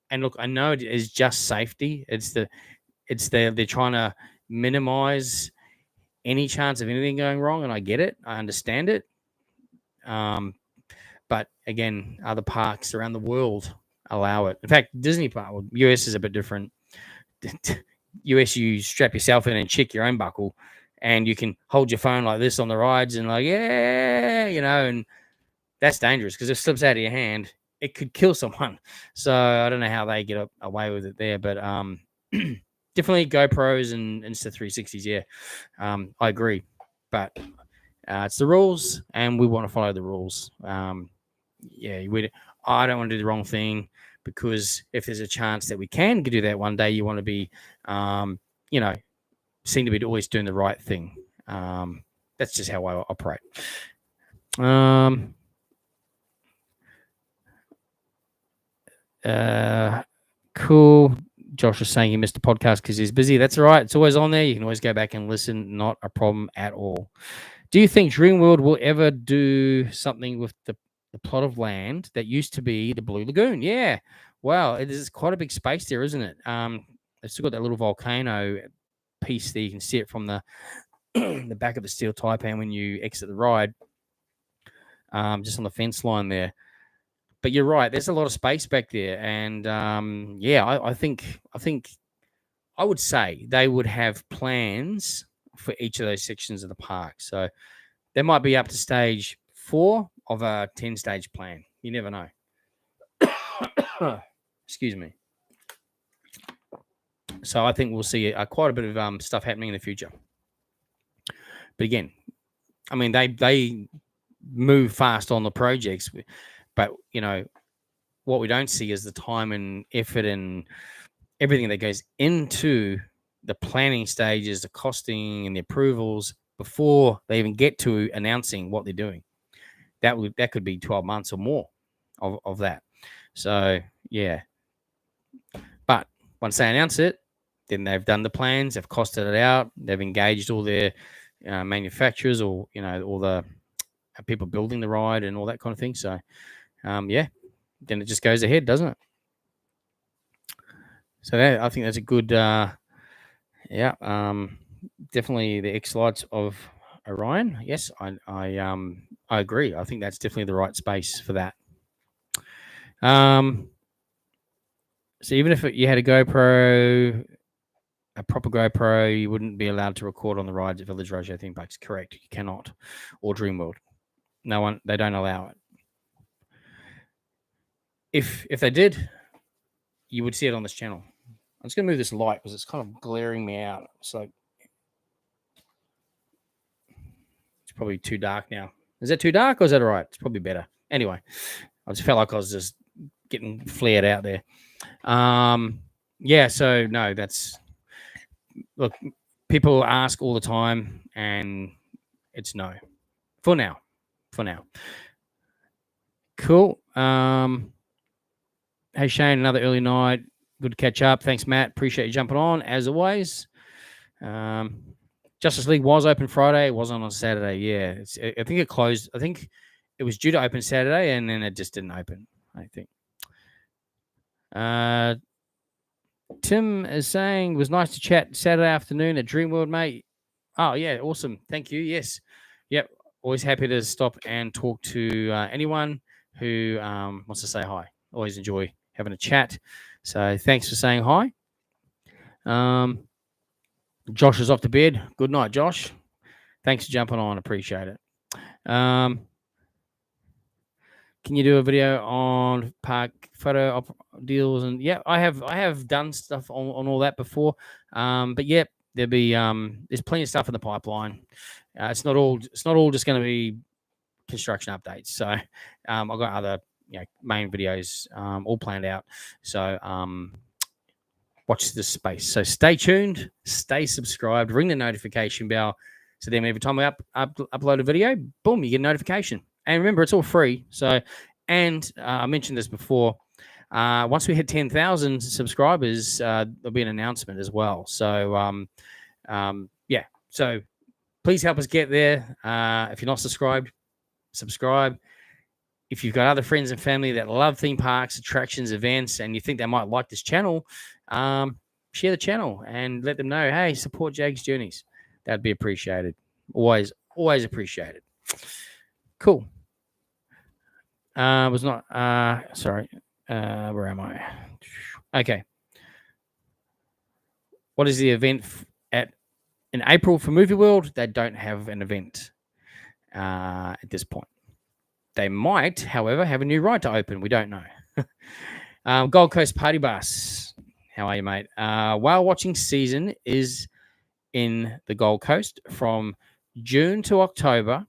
And look, I know it is just safety. They're trying to minimize any chance of anything going wrong, and I get it. I understand it. But again, other parks around the world allow it. In fact, Disney Park, well, US is a bit different. US, you strap yourself in and check your own buckle, and you can hold your phone like this on the rides and like, yeah, and that's dangerous because if it slips out of your hand, it could kill someone. So I don't know how they get away with it there, but definitely GoPros and Insta360s. Yeah, I agree, but it's the rules, and we want to follow the rules. Yeah, I don't want to do the wrong thing because if there's a chance that we can do that one day, you want to be, seem to be always doing the right thing. That's just how I operate. Cool. Josh is saying he missed the podcast because he's busy. That's all right. It's always on there. You can always go back and listen. Not a problem at all. Do you think Dreamworld will ever do something with the plot of land that used to be the Blue Lagoon? Yeah. Wow. It is quite a big space there, isn't it? It's still got that little volcano piece there. You can see it from the the back of the steel taipan when you exit the ride. Just on the fence line there. But you're right. There's a lot of space back there, and yeah, I think I would say they would have plans for each of those sections of the park. So they might be up to stage 4 of a 10-stage plan. You never know. Excuse me. So I think we'll see quite a bit of stuff happening in the future. But again, I mean, they move fast on the projects, but what we don't see is the time and effort and everything that goes into the planning stages, the costing and the approvals before they even get to announcing what they're doing. That could be 12 months or more of that. So yeah, but once they announce it, then they've done the plans, they've costed it out, they've engaged all their manufacturers or all the people building the ride and all that kind of thing. So yeah, then it just goes ahead, doesn't it? So I think that's a good, definitely the X lights of Orion. Yes, I agree. I think that's definitely the right space for that. So even if you had a GoPro, a proper GoPro, you wouldn't be allowed to record on the rides at Village Roadshow theme parks. Correct, you cannot, or Dreamworld. No one, they don't allow it. If they did, you would see it on this channel. I'm just gonna move this light because it's kind of glaring me out. So it's probably too dark now. Is that too dark or is that all right? It's probably better. Anyway, I just felt like I was just getting flared out there. Yeah, so no, look, people ask all the time and it's no. For now. Cool. Hey Shane, another early night. Good to catch up. Thanks, Matt. Appreciate you jumping on as always. Justice League was open Friday. It wasn't on Saturday. Yeah, I think it closed. I think it was due to open Saturday, and then it just didn't open, I think. Tim is saying, it was nice to chat Saturday afternoon at Dreamworld, mate. Oh, yeah, awesome. Thank you. Yes. Yep. Always happy to stop and talk to anyone who wants to say hi. Always enjoy having a chat. So thanks for saying hi. Josh is off to bed. Good night, Josh. Thanks for jumping on. Appreciate it. Can you do a video on park photo deals? And yeah, I have done stuff on all that before. But yeah, there's plenty of stuff in the pipeline. It's not all just going to be construction updates. So I've got other main videos all planned out. So watch this space. So stay tuned, stay subscribed, ring the notification bell. So then every time we upload a video, boom, you get a notification. And remember, it's all free. So, and I mentioned this before. Once we hit 10,000 subscribers, there'll be an announcement as well. So, yeah. So please help us get there. If you're not subscribed, subscribe. If you've got other friends and family that love theme parks, attractions, events, and you think they might like this channel, share the channel and let them know, hey, support Jaggs Journeys. That'd be appreciated. Always appreciated. Cool. Was not, sorry. Where am I? Okay. What is the event in April for Movie World? They don't have an event at this point. They might, however, have a new ride to open. We don't know. Gold Coast Party Bus. How are you, mate? Whale watching season is in the Gold Coast from June to October.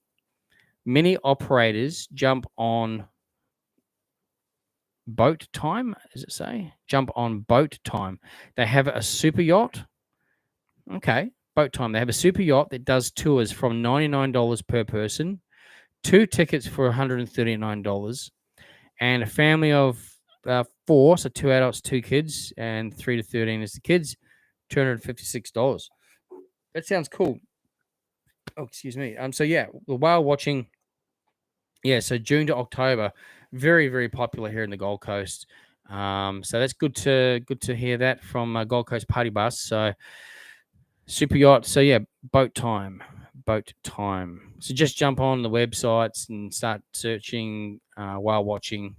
Many operators jump on boat time. Does it say? Jump on boat time. They have a super yacht. Okay, boat time. They have a super yacht that does tours from $99 per person. 2 tickets for $139, and a family of 4, so 2 adults, 2 kids, and 3 to 13 is the kids, $256. That sounds cool. Oh, excuse me. So yeah, the whale watching. Yeah, so June to October, very, very popular here in the Gold Coast. So that's good to hear that from Gold Coast Party Bus. So super yacht. So yeah, boat time. So just jump on the websites and start searching whale watching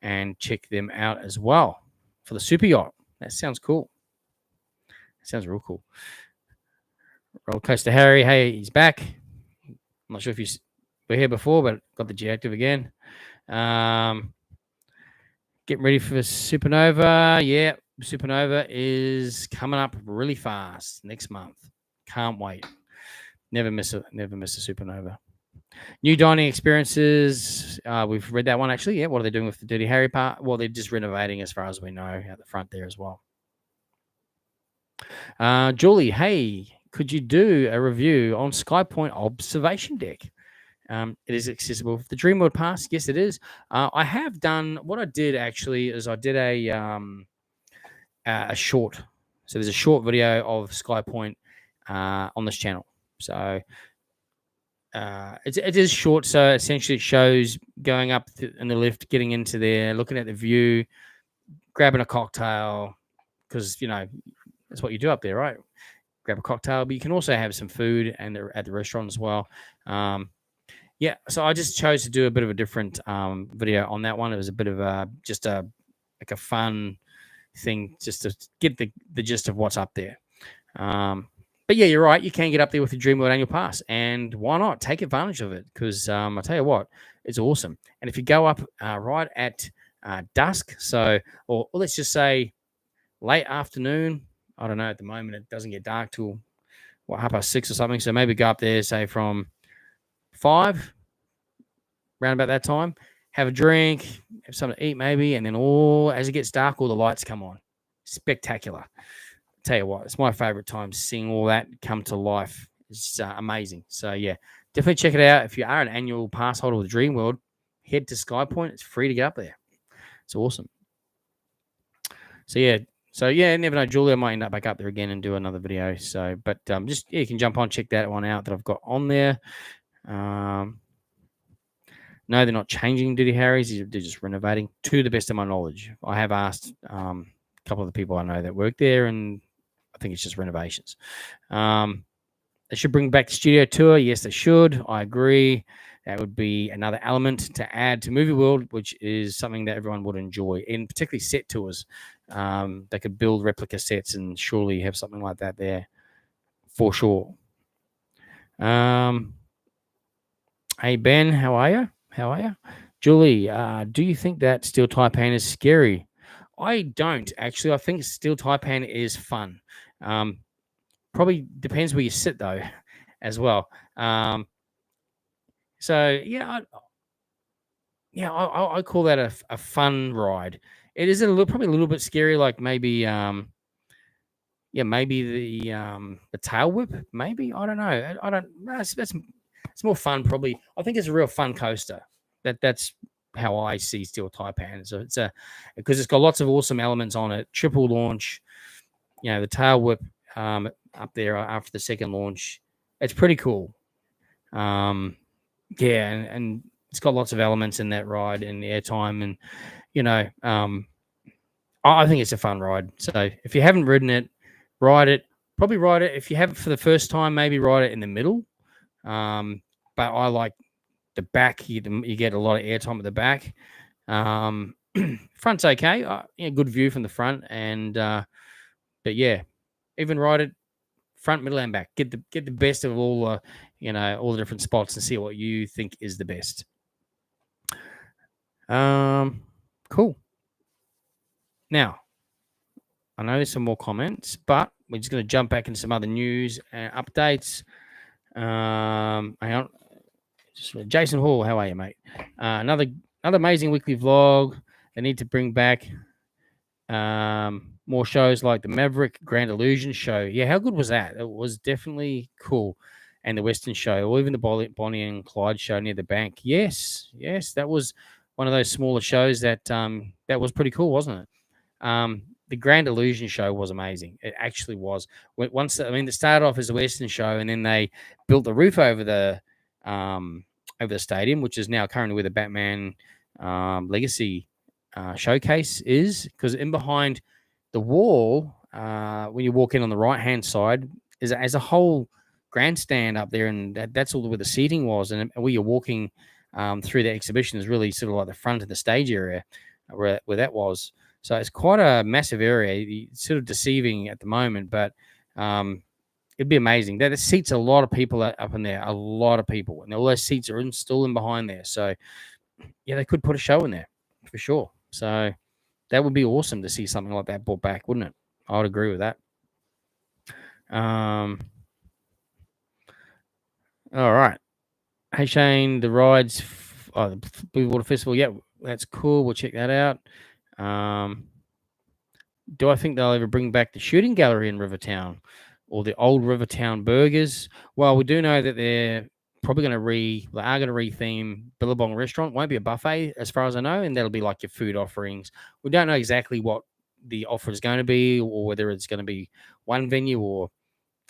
and check them out as well for the super yacht. That sounds cool. That sounds real cool. Roller Coaster Harry, hey, he's back. I'm not sure if you were here before, but got the G active again. Getting ready for Supernova. Yeah, Supernova is coming up really fast next month. Can't wait. Never miss a Supernova. New dining experiences. We've read that one actually. Yeah, what are they doing with the Dirty Harry part? Well, they're just renovating as far as we know at the front there as well. Julie, hey, could you do a review on Sky Point Observation Deck? It is accessible with the Dreamworld Pass. Yes, it is. I have done what I did actually is I did a short. So there's a short video of Sky Point on this channel. So it is short. So essentially it shows going up in the lift, getting into there, looking at the view, grabbing a cocktail, because, you know, that's what you do up there, right? Grab a cocktail, but you can also have some food and at the restaurant as well. Yeah, so I just chose to do a bit of a different video on that one. It was a bit of just a fun thing, just to get the gist of what's up there. But yeah, you're right. You can get up there with your Dreamworld annual pass, and why not take advantage of it? Because I tell you what, it's awesome. And if you go up right at dusk, so or let's just say late afternoon. I don't know. At the moment, it doesn't get dark till 6:30 or something. So maybe go up there, say from 5, around about that time. Have a drink, have something to eat maybe, and then as it gets dark, all the lights come on. Spectacular. Tell you what, it's my favorite time, seeing all that come to life. It's amazing. So yeah, definitely check it out. If you are an annual pass holder with Dreamworld, head to Sky Point. It's free to get up there. It's awesome. So yeah, never know. Julia might end up back up there again and do another video. So, but just you can jump on, check that one out that I've got on there. No, they're not changing Dirty Harry's. They're just renovating, to the best of my knowledge. I have asked a couple of the people I know that work there, and I think it's just renovations. They should bring back the studio tour. Yes, they should. I agree. That would be another element to add to Movie World, which is something that everyone would enjoy, and particularly set tours. They could build replica sets and surely have something like that there for sure. Hey, Ben, how are you? Julie, do you think that Steel Taipan is scary? I don't, actually. I think Steel Taipan is fun. Probably depends where you sit though, as well. So yeah, I call that a fun ride. It is probably a little bit scary, like maybe maybe the tail whip, maybe. I don't know. I don't. No, it's more fun probably. I think it's a real fun coaster. That's how I see Steel Taipan. So it's because it's got lots of awesome elements on it. Triple launch, the tail whip up there after the second launch. It's pretty cool. Yeah, and it's got lots of elements in that ride and the airtime, and I think it's a fun ride. So if you haven't ridden it, ride it. Probably ride it if you have it for the first time. Maybe ride it in the middle. But I like the back. You get a lot of airtime at the back. Front's okay. Good view from the front, and but yeah, even ride it front, middle, and back. Get the best of all all the different spots and see what you think is the best. Cool. Now, I know there's some more comments, but we're just going to jump back into some other news and updates. Hang on. Jason Hall, how are you, mate? Another amazing weekly vlog. They need to bring back more shows like the Maverick Grand Illusion show. Yeah, how good was that? It was definitely cool. And the Western show, or even the Bonnie and Clyde show near the bank. Yes, that was one of those smaller shows that was pretty cool, wasn't it? The Grand Illusion show was amazing. It actually was. It started off as a Western show, and then they built the roof over the stadium, which is now currently where the Batman Legacy showcase is. Because in behind the wall, when you walk in on the right hand side, is a whole grandstand up there, and that's all where the seating was, and where you're walking through the exhibition is really sort of like the front of the stage area where that was. So it's quite a massive area. It's sort of deceiving at the moment, but it'd be amazing. That seats a lot of people up in there, a lot of people, and all those seats are still in behind there. So yeah, they could put a show in there for sure. So that would be awesome to see something like that brought back, wouldn't it? I would agree with that. All right. Hey Shane, the rides, the Blue Water Festival. Yeah, that's cool. We'll check that out. Do I think they'll ever bring back the shooting gallery in Rivertown or the old Rivertown burgers? Well, we do know that they're probably going to retheme Billabong Restaurant. Won't be a buffet as far as I know, and that'll be like your food offerings. We don't know exactly what the offer is going to be, or whether it's going to be one venue or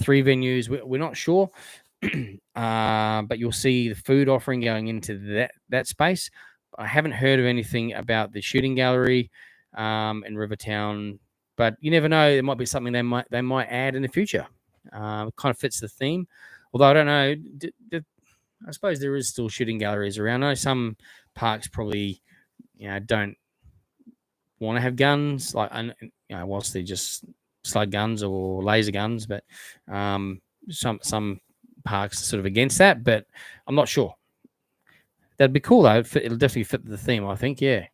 three venues. We're not sure. But you'll see the food offering going into that space. I haven't heard of anything about the shooting gallery in Rivertown, but you never know. It might be something they might add in the future. It kind of fits the theme. Although I don't know. I suppose there is still shooting galleries around. I know some parks probably don't want to have guns, like whilst they're just slug guns or laser guns, but some parks are sort of against that, but I'm not sure. That'd be cool though. It'll definitely fit the theme, I think. Yeah.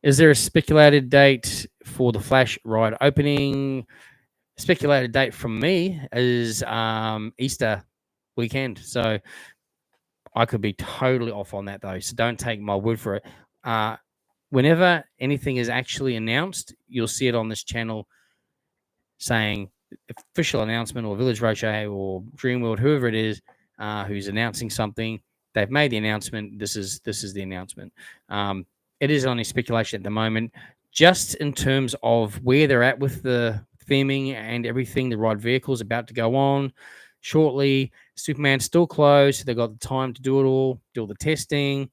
Is there a speculated date for the Flash ride opening? Speculated date from me is Easter weekend. So I could be totally off on that though. So don't take my word for it. Whenever anything is actually announced, you'll see it on this channel saying official announcement, or Village Roadshow or Dreamworld, whoever it is who's announcing something. They've made the announcement. This is the announcement. It is only speculation at the moment, just in terms of where they're at with the theming and everything. The ride vehicle's about to go on shortly. Superman's still closed, so they've got the time to do it all, do all the testing.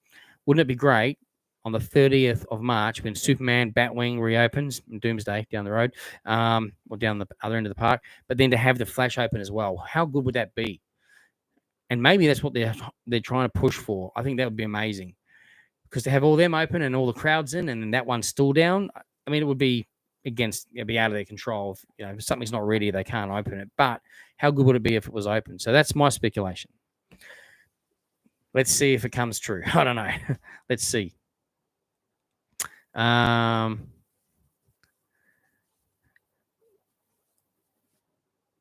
Wouldn't it be great on the 30th of March when Superman Batwing reopens, Doomsday down the road, or down the other end of the park, but then to have the Flash open as well? How good would that be? And maybe that's what they're trying to push for. I think that would be amazing, because to have all them open and all the crowds in, and then that one's still down. I mean, it would be it'd be out of their control. If something's not ready, they can't open it. But how good would it be if it was open? So that's my speculation. Let's see if it comes true. I don't know. Let's see.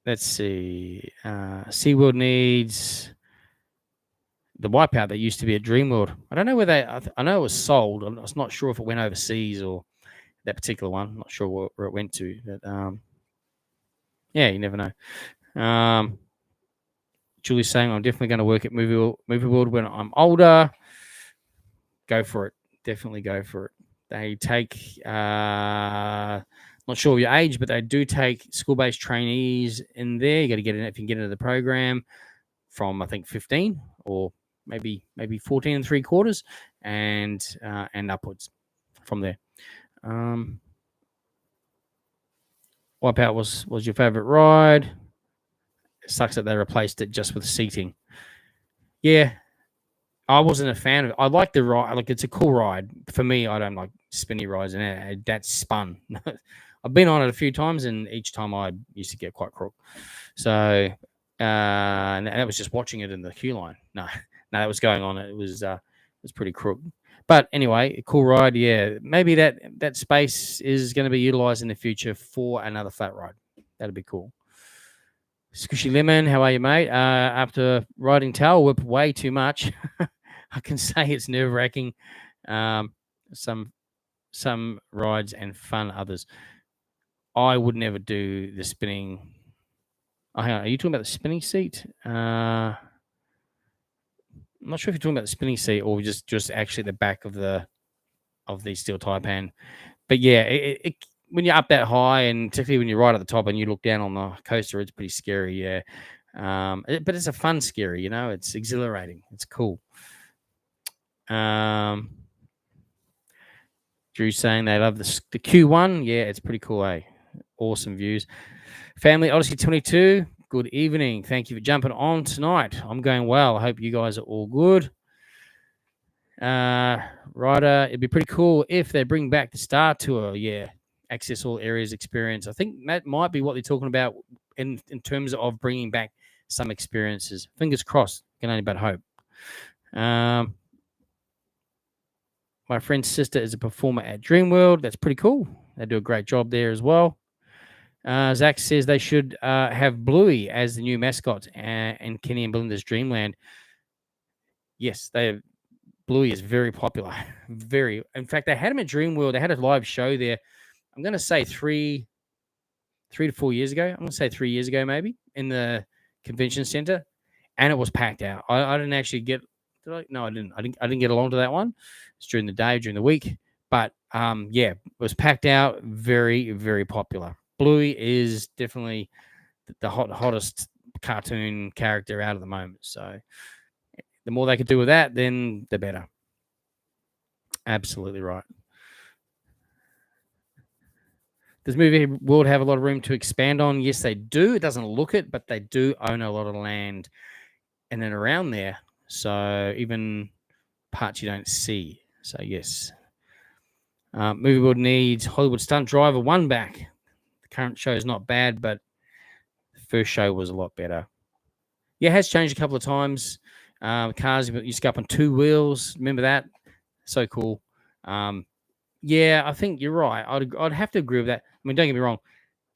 let's see. SeaWorld needs the Wipeout that used to be at Dreamworld. I don't know where I know it was sold. I'm not sure if it went overseas or that particular one. I'm not sure where it went to. But yeah, you never know. Julie's saying I'm definitely going to work at Movie World when I'm older. Go for it. Definitely go for it. They take, not sure your age, but they do take school-based trainees in there. You got to get in if you can get into the program from I think 15 or maybe 14 and 3/4 and upwards from there. Wipeout was your favorite ride. It sucks that they replaced it just with seating. Yeah, I wasn't a fan of it. I like the ride. Like, it's a cool ride. For me, I don't like spinny rides, and that's spun. I've been on it a few times, and each time I used to get quite crook. So, and that was just watching it in the queue line. No, that was going on. It was pretty crook. But anyway, a cool ride. Yeah, maybe that space is going to be utilized in the future for another flat ride. That'd be cool. Squishy Lemon, how are you, mate? After riding Tail Whip way too much, I can say it's nerve-wracking. Some rides and fun others. I would never do the spinning. Oh, hang on. Are you talking about the spinning seat? I'm not sure if you're talking about the spinning seat or just actually the back of the steel taipan. But yeah, when you're up that high, and particularly when you're right at the top and you look down on the coaster, it's pretty scary. Yeah. But it's a fun scary, it's exhilarating. It's cool. Drew's saying they love the Q1. Yeah, it's pretty cool, eh? Awesome views. Family Odyssey 22, good evening. Thank you for jumping on tonight. I'm going well. I hope you guys are all good. Ryder, it'd be pretty cool if they bring back the Star Tour. Yeah, access all areas experience. I think that might be what they're talking about in terms of bringing back some experiences. Fingers crossed. Can only but hope. My friend's sister is a performer at Dreamworld. That's pretty cool. They do a great job there as well. Zach says they should have Bluey as the new mascot and Kenny and Belinda's Dreamland. Yes, Bluey is very popular. Very. In fact, they had him at Dreamworld. They had a live show there. I'm going to say 3 to 4 years ago. I'm going to say 3 years ago, maybe, in the convention center, and it was packed out. I didn't actually get. No, I didn't. I didn't get along to that one. It's during the day, during the week, but yeah, it was packed out. Very, very popular. Bluey is definitely the hottest cartoon character out of the moment. So the more they could do with that, then the better. Absolutely right. Does Movie World have a lot of room to expand on? Yes, they do. It doesn't look it, but they do own a lot of land in and around there. So even parts you don't see. So yes. Movie World needs Hollywood Stunt Driver 1 back. The current show is not bad, but the first show was a lot better. Yeah, it has changed a couple of times. Cars used to go up on 2 wheels. Remember that? So cool. Yeah, I think you're right. I'd have to agree with that. I mean, don't get me wrong.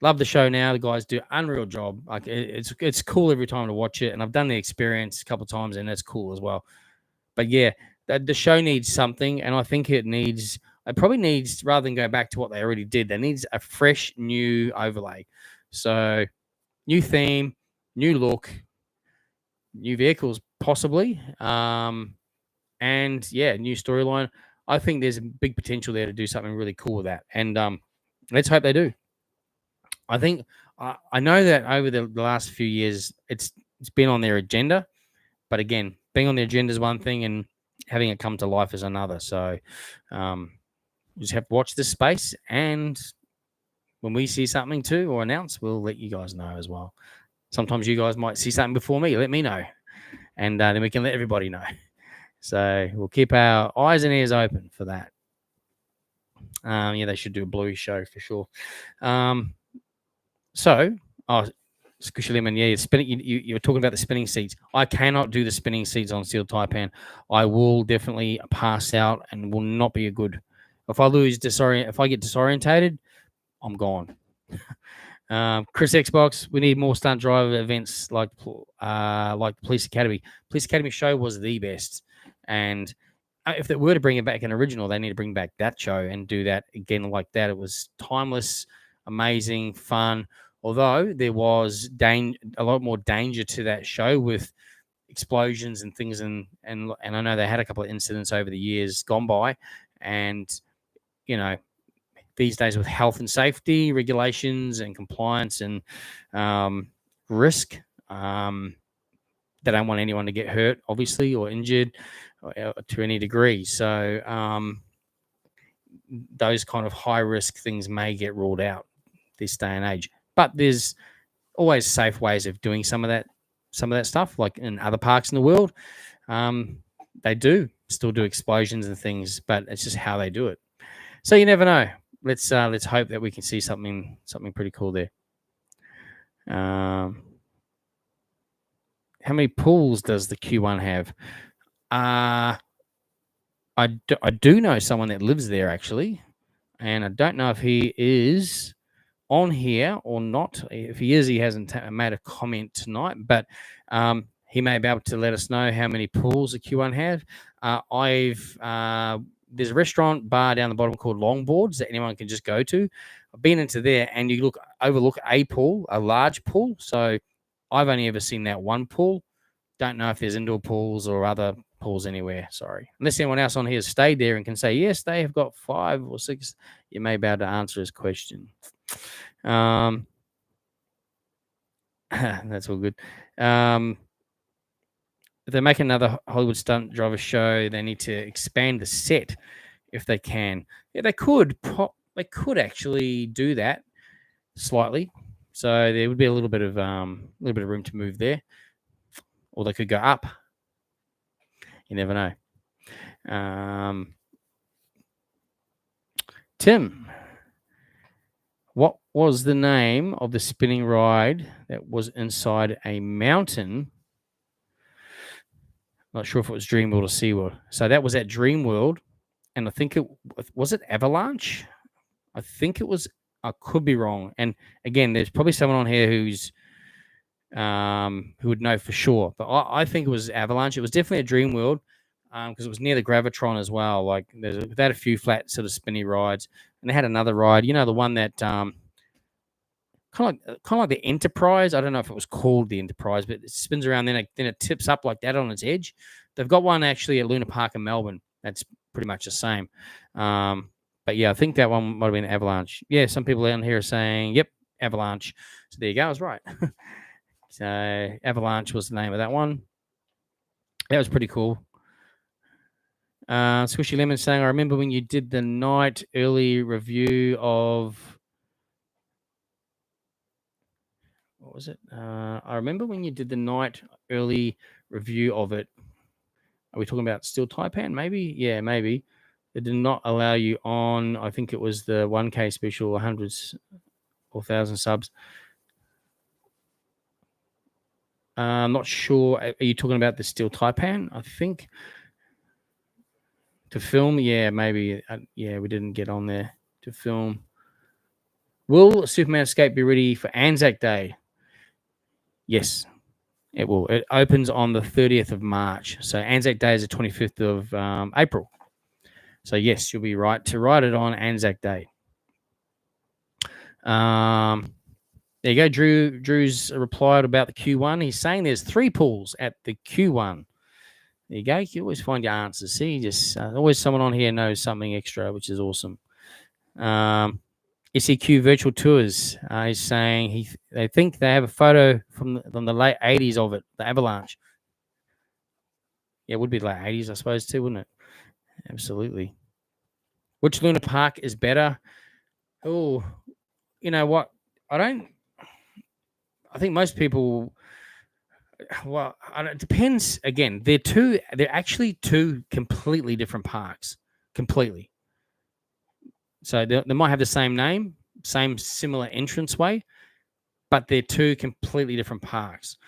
Love the show now. The guys do an unreal job. Like it's cool every time to watch it, and I've done the experience a couple of times, and it's cool as well. But yeah, the show needs something, and I think it probably needs, rather than go back to what they already did, they needs a fresh new overlay. So new theme, new look, new vehicles possibly, and yeah, new storyline. I think there's a big potential there to do something really cool with that, and let's hope they do. I think I know that over the last few years, it's been on their agenda, but again, being on the agenda is one thing, and having it come to life is another. So, you just have to watch this space, and when we see something too or announce, we'll let you guys know as well. Sometimes you guys might see something before me. Let me know, and then we can let everybody know. So we'll keep our eyes and ears open for that. Yeah, they should do a Bluey show for sure. Squishy Lemon, yeah, spinning. You're talking about the spinning seats. I cannot do the spinning seats on Steel Taipan. I will definitely pass out and will not be a good. If I get disorientated, I'm gone. Chris Xbox, we need more stunt driver events like Police Academy. Police Academy show was the best, and if they were to bring it back an original, they need to bring back that show and do that again like that. It was timeless, amazing, fun. Although there was a lot more danger to that show with explosions and things, and I know they had a couple of incidents over the years gone by, and these days with health and safety regulations and compliance and risk, they don't want anyone to get hurt, obviously, or injured to any degree. So those kind of high risk things may get ruled out this day and age. But there's always safe ways of doing some of that stuff, like in other parks in the world. They do still do explosions and things, but it's just how they do it. So you never know. Let's hope that we can see something pretty cool there. How many pools does the Q1 have? I do know someone that lives there actually, and I don't know if he is on here or not. If he is, he hasn't made a comment tonight, but he may be able to let us know how many pools the Q1 have. There's a restaurant bar down the bottom called Longboards that anyone can just go to. I've been into there, and you overlook a pool, a large pool. So I've only ever seen that one pool. Don't know if there's indoor pools or other pools anywhere. Sorry. Unless anyone else on here has stayed there and can say, yes, they have got 5 or 6, you may be able to answer his question. That's all good. If they make another Hollywood stunt driver show, they need to expand the set if they can. Yeah, they could. They could actually do that slightly. So there would be a little bit of room to move there, or they could go up. You never know. Tim, what was the name of the spinning ride that was inside a mountain? Not sure if it was Dreamworld or SeaWorld. So that was at Dreamworld, and I think it was Avalanche. I think it was. I could be wrong. And again, there's probably someone on here who would know for sure. But I think it was Avalanche. It was definitely a Dreamworld because it was near the Gravitron as well. Like they had a few flat sort of spinny rides, and they had another ride. The one that kind of like the Enterprise. I don't know if it was called the Enterprise, but it spins around, then it tips up like that on its edge. They've got one actually at Luna Park in Melbourne. That's pretty much the same. But yeah, I think that one might have been Avalanche. Yeah, some people down here are saying, yep, Avalanche. So there you go. I was right. So Avalanche was the name of that one. That was pretty cool. Squishy Lemon saying, I remember when you did the night early review of... What was it? I remember when you did the night early review of it. Are we talking about Steel Taipan? Maybe? Yeah, maybe. They did not allow you on, I think it was the 1K special, 100 or 1,000 subs. I'm not sure. Are you talking about the Steel Taipan? I think. To film? Yeah, maybe. Yeah, we didn't get on there to film. Will Superman Escape be ready for Anzac Day? Yes, it will. It opens on the 30th of March. So Anzac Day is the 25th of April. So yes, you'll be right to ride it on Anzac Day. There you go. Drew's replied about the Q1. He's saying there's 3 pools at the Q1. There you go. You always find your answers. See, just always someone on here knows something extra, which is awesome. SEQ Virtual Tours is saying they think they have a photo from the late 80s of it, the Avalanche. Yeah, it would be late 80s, I suppose, too, wouldn't it? Absolutely. Which Luna Park is better? Oh, you know what? I think most people... Well, it depends. Again, they're actually 2 completely different parks. Completely. So they might have the same name, similar entranceway, but they're 2 completely different parks.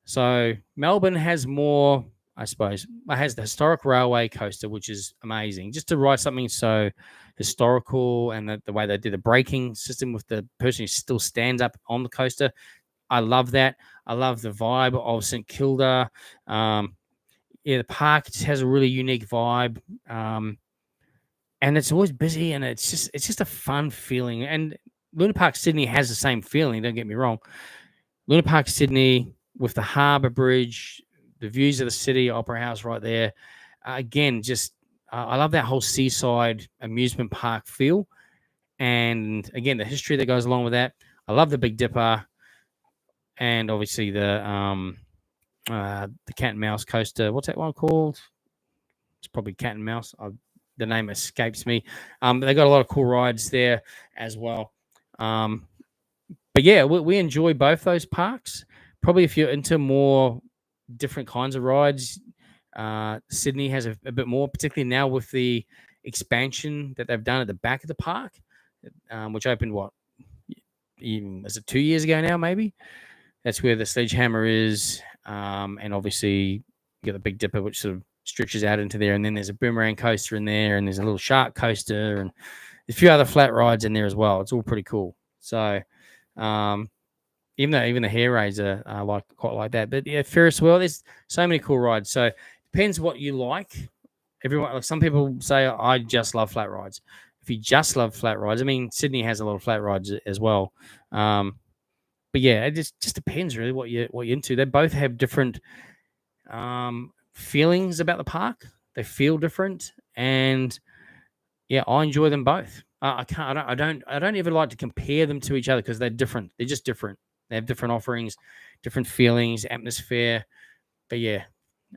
So Melbourne has more, I suppose. It has the historic railway coaster, which is amazing. Just to ride something so historical and the way they did the braking system with the person who still stands up on the coaster. I love that. I love the vibe of St Kilda. The park just has a really unique vibe, and it's always busy, and it's just a fun feeling. And Luna Park Sydney has the same feeling. Don't get me wrong. Luna Park Sydney with the Harbour Bridge, the views of the city, Opera House right there. Again, just I love that whole seaside amusement park feel, and again the history that goes along with that. I love the Big Dipper, and obviously the Cat and Mouse coaster. What's that one called? It's probably Cat and Mouse. The name escapes me. They got a lot of cool rides there as well. But yeah, we enjoy both those parks. Probably if you're into more different kinds of rides, Sydney has a bit more, particularly now with the expansion that they've done at the back of the park, which opened is it 2 years ago now? Maybe that's where the Sledgehammer is, and obviously you got the Big Dipper, which sort of stretches out into there, and then there's a boomerang coaster in there, and there's a little shark coaster, and a few other flat rides in there as well. It's all pretty cool. So. Even the hair raiser, quite like that. But yeah, Ferris wheel, there's so many cool rides. So depends what you like. Some people say I just love flat rides. If you just love flat rides, I mean Sydney has a lot of flat rides as well. But yeah, it just depends really what you're into. They both have different feelings about the park. They feel different, and yeah, I enjoy them both. I don't even like to compare them to each other because they're different. They're just different. They have different offerings, different feelings, atmosphere. But yeah,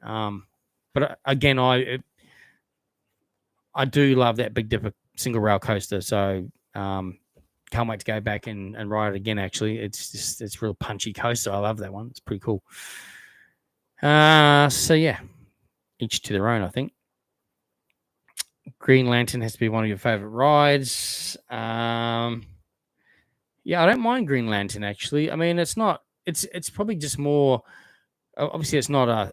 but again, I do love that Big Dipper single rail coaster. So can't wait to go back and ride it again. Actually, it's real punchy coaster. I love that one. It's pretty cool. So yeah, each to their own, I think. Green Lantern has to be one of your favorite rides. Yeah, I don't mind Green Lantern actually. I mean, it's not. It's probably just more. Obviously, it's not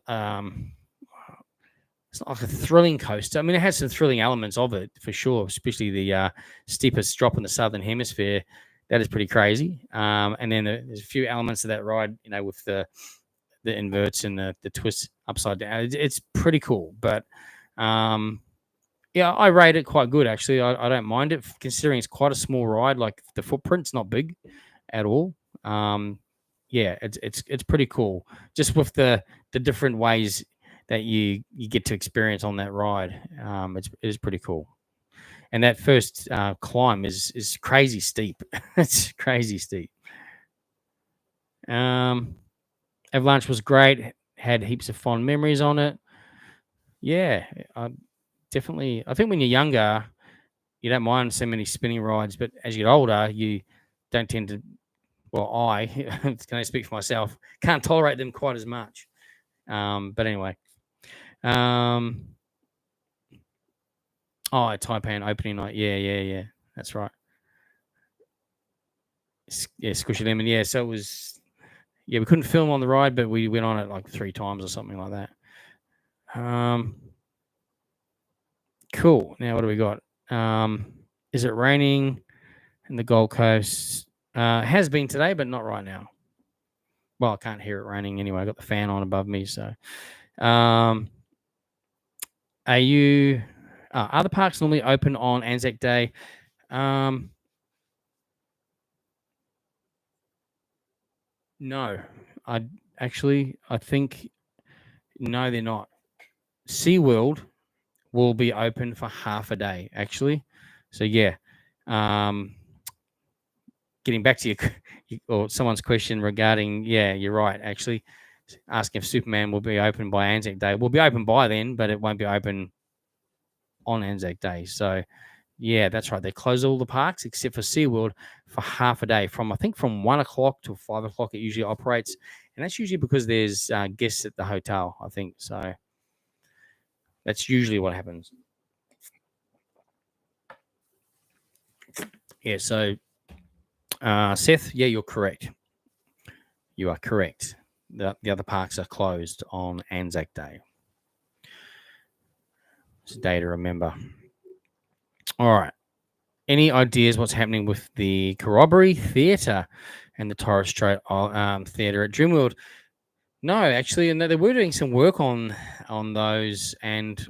it's not like a thrilling coaster. I mean, it has some thrilling elements of it for sure, especially the steepest drop in the southern hemisphere. That is pretty crazy. And then there's a few elements of that ride, with the inverts and the twists upside down. It's pretty cool, but yeah, I rate it quite good actually. I don't mind it considering it's quite a small ride. Like the footprint's not big at all. Yeah, it's pretty cool. Just with the different ways that you get to experience on that ride, it is pretty cool. And that first climb is crazy steep. It's crazy steep. Avalanche was great. Had heaps of fond memories on it. Yeah, definitely. I think when you're younger, you don't mind so many spinning rides, but as you get older, you don't tend to. Well, I can I speak for myself? Can't tolerate them quite as much. But anyway, oh, Taipan opening night. Yeah. That's right. Yeah, Squishy Lemon. Yeah, so it was. Yeah, we couldn't film on the ride, but we went on it like 3 times or something like that. Cool. Now what do we got? Is it raining in the Gold Coast? Has been today, but not right now. Well, I can't hear it raining anyway. I got the fan on above me. So, are the parks normally open on Anzac Day? No, I think no, they're not. SeaWorld will be open for half a day, actually. So yeah, getting back to your or someone's question regarding, yeah, you're right. Actually, asking if Superman will be open by Anzac Day. We'll be open by then, but it won't be open on Anzac Day. So yeah, that's right. They close all the parks except for SeaWorld for half a day. From 1 o'clock to 5 o'clock, it usually operates, and that's usually because there's guests at the hotel. I think so. That's usually what happens. Yeah. So, Seth, yeah, you're correct. You are correct. The other parks are closed on Anzac Day. It's a day to remember. All right. any ideas what's happening with the Corroboree Theatre and the Torres Strait Theatre at Dreamworld? No, actually, and they were doing some work on those, and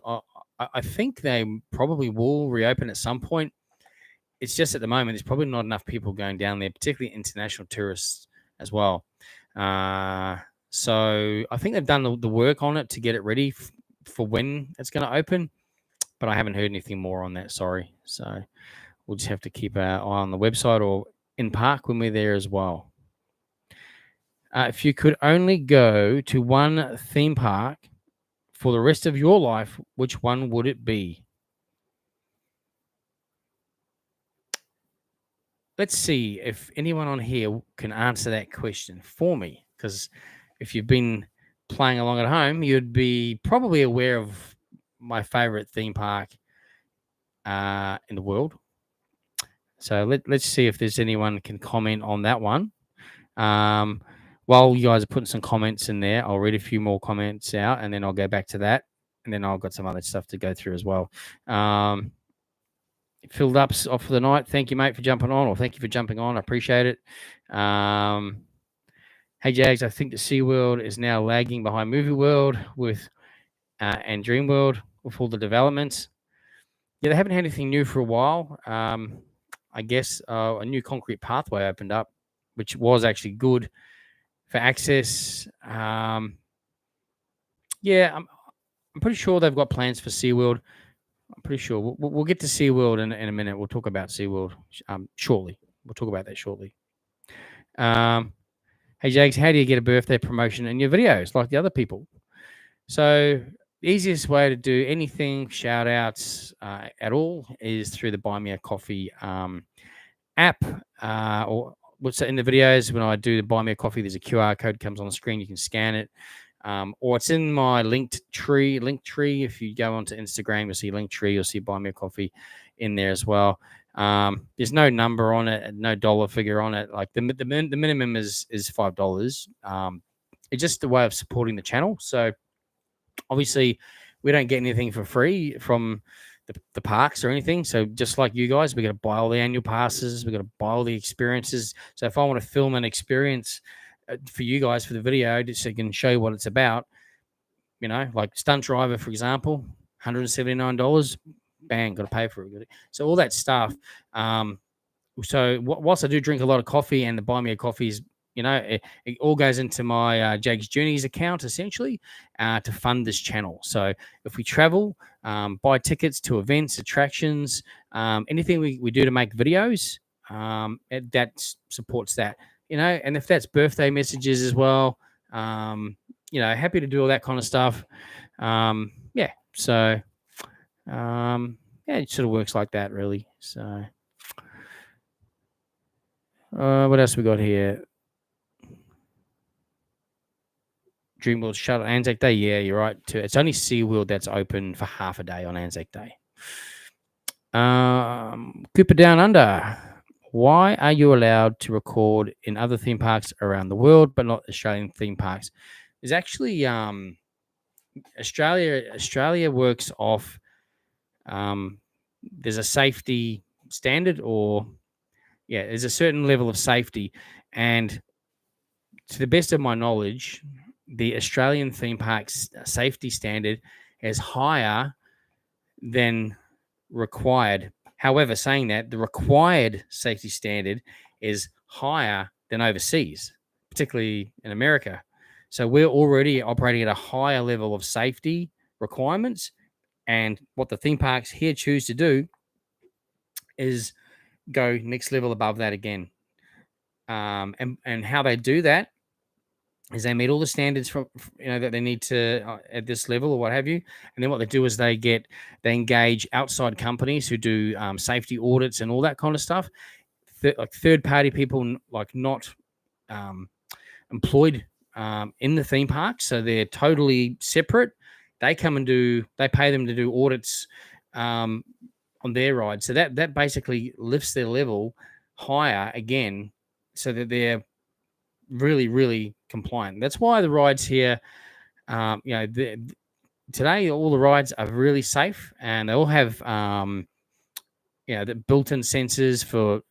I think they probably will reopen at some point. It's just at the moment there's probably not enough people going down there, particularly international tourists as well. So I think they've done the work on it to get it ready for when it's going to open, but I haven't heard anything more on that. Sorry. So we'll just have to keep our eye on the website or in park when we're there as well. If you could only go to one theme park for the rest of your life, which one would it be? Let's see if anyone on here can answer that question for me, because if you've been playing along at home, you'd be probably aware of my favorite theme park in the world. So let's see if there's anyone can comment on that one. While you guys are putting some comments in there, I'll read a few more comments out, and then I'll go back to that, and then I've got some other stuff to go through as well. Filled up off for the night. Thank you, mate, for jumping on, or thank you for jumping on. I appreciate it. Hey, Jaggs, I think the SeaWorld is now lagging behind Movie World and Dream World with all the developments. Yeah, they haven't had anything new for a while. I guess a new concrete pathway opened up, which was actually good for access. Yeah, I'm pretty sure they've got plans for SeaWorld. I'm pretty sure we'll get to SeaWorld in a minute. We'll talk about SeaWorld shortly. We'll talk about that shortly. Hey, Jaggs, how do you get a birthday promotion in your videos like the other people? So the easiest way to do anything, shout outs at all, is through the Buy Me a Coffee app. Or what's in the videos, when I do the Buy Me a Coffee, there's a QR code comes on the screen. You can scan it. Or it's in my Linktree. If you go onto Instagram, you'll see Linktree. You'll see Buy Me a Coffee in there as well. There's no number on it, no dollar figure on it. Like the minimum is $5. It's just a way of supporting the channel. So obviously, we don't get anything for free from the parks or anything. So just like you guys, we got to buy all the annual passes. We got to buy all the experiences. So if I want to film an experience for you guys for the video, just so you can show you what it's about, like Stunt Driver, for example, $179. Bang, got to pay for it. So all that stuff. So whilst I do drink a lot of coffee, and the Buy Me a Coffee is, it all goes into my Jaggs Journeys account, essentially, to fund this channel. So if we travel, buy tickets to events, attractions, anything we do to make videos, that supports that. And if that's birthday messages as well, happy to do all that kind of stuff. Yeah. So, it sort of works like that, really. So, what else we got here? Dreamworld shut on Anzac Day. Yeah, you're right. It's only SeaWorld that's open for half a day on Anzac Day. Cooper Down Under. Why are you allowed to record in other theme parks around the world, but not Australian theme parks? There's actually Australia works off. There's a safety standard, there's a certain level of safety, and to the best of my knowledge, the Australian theme parks safety standard is higher than required. However, saying that, the required safety standard is higher than overseas, particularly in America. So we're already operating at a higher level of safety requirements. And what the theme parks here choose to do is go next level above that again. And how they do that is they meet all the standards that they need to at this level or what have you. And then what they do is they engage outside companies who do safety audits and all that kind of stuff. Like third-party people, like not employed in the theme park, so they're totally separate. They come and they pay them to do audits on their ride. So that basically lifts their level higher again, so that they're really, really compliant. That's why the rides here, today all the rides are really safe, and they all have the built-in sensors for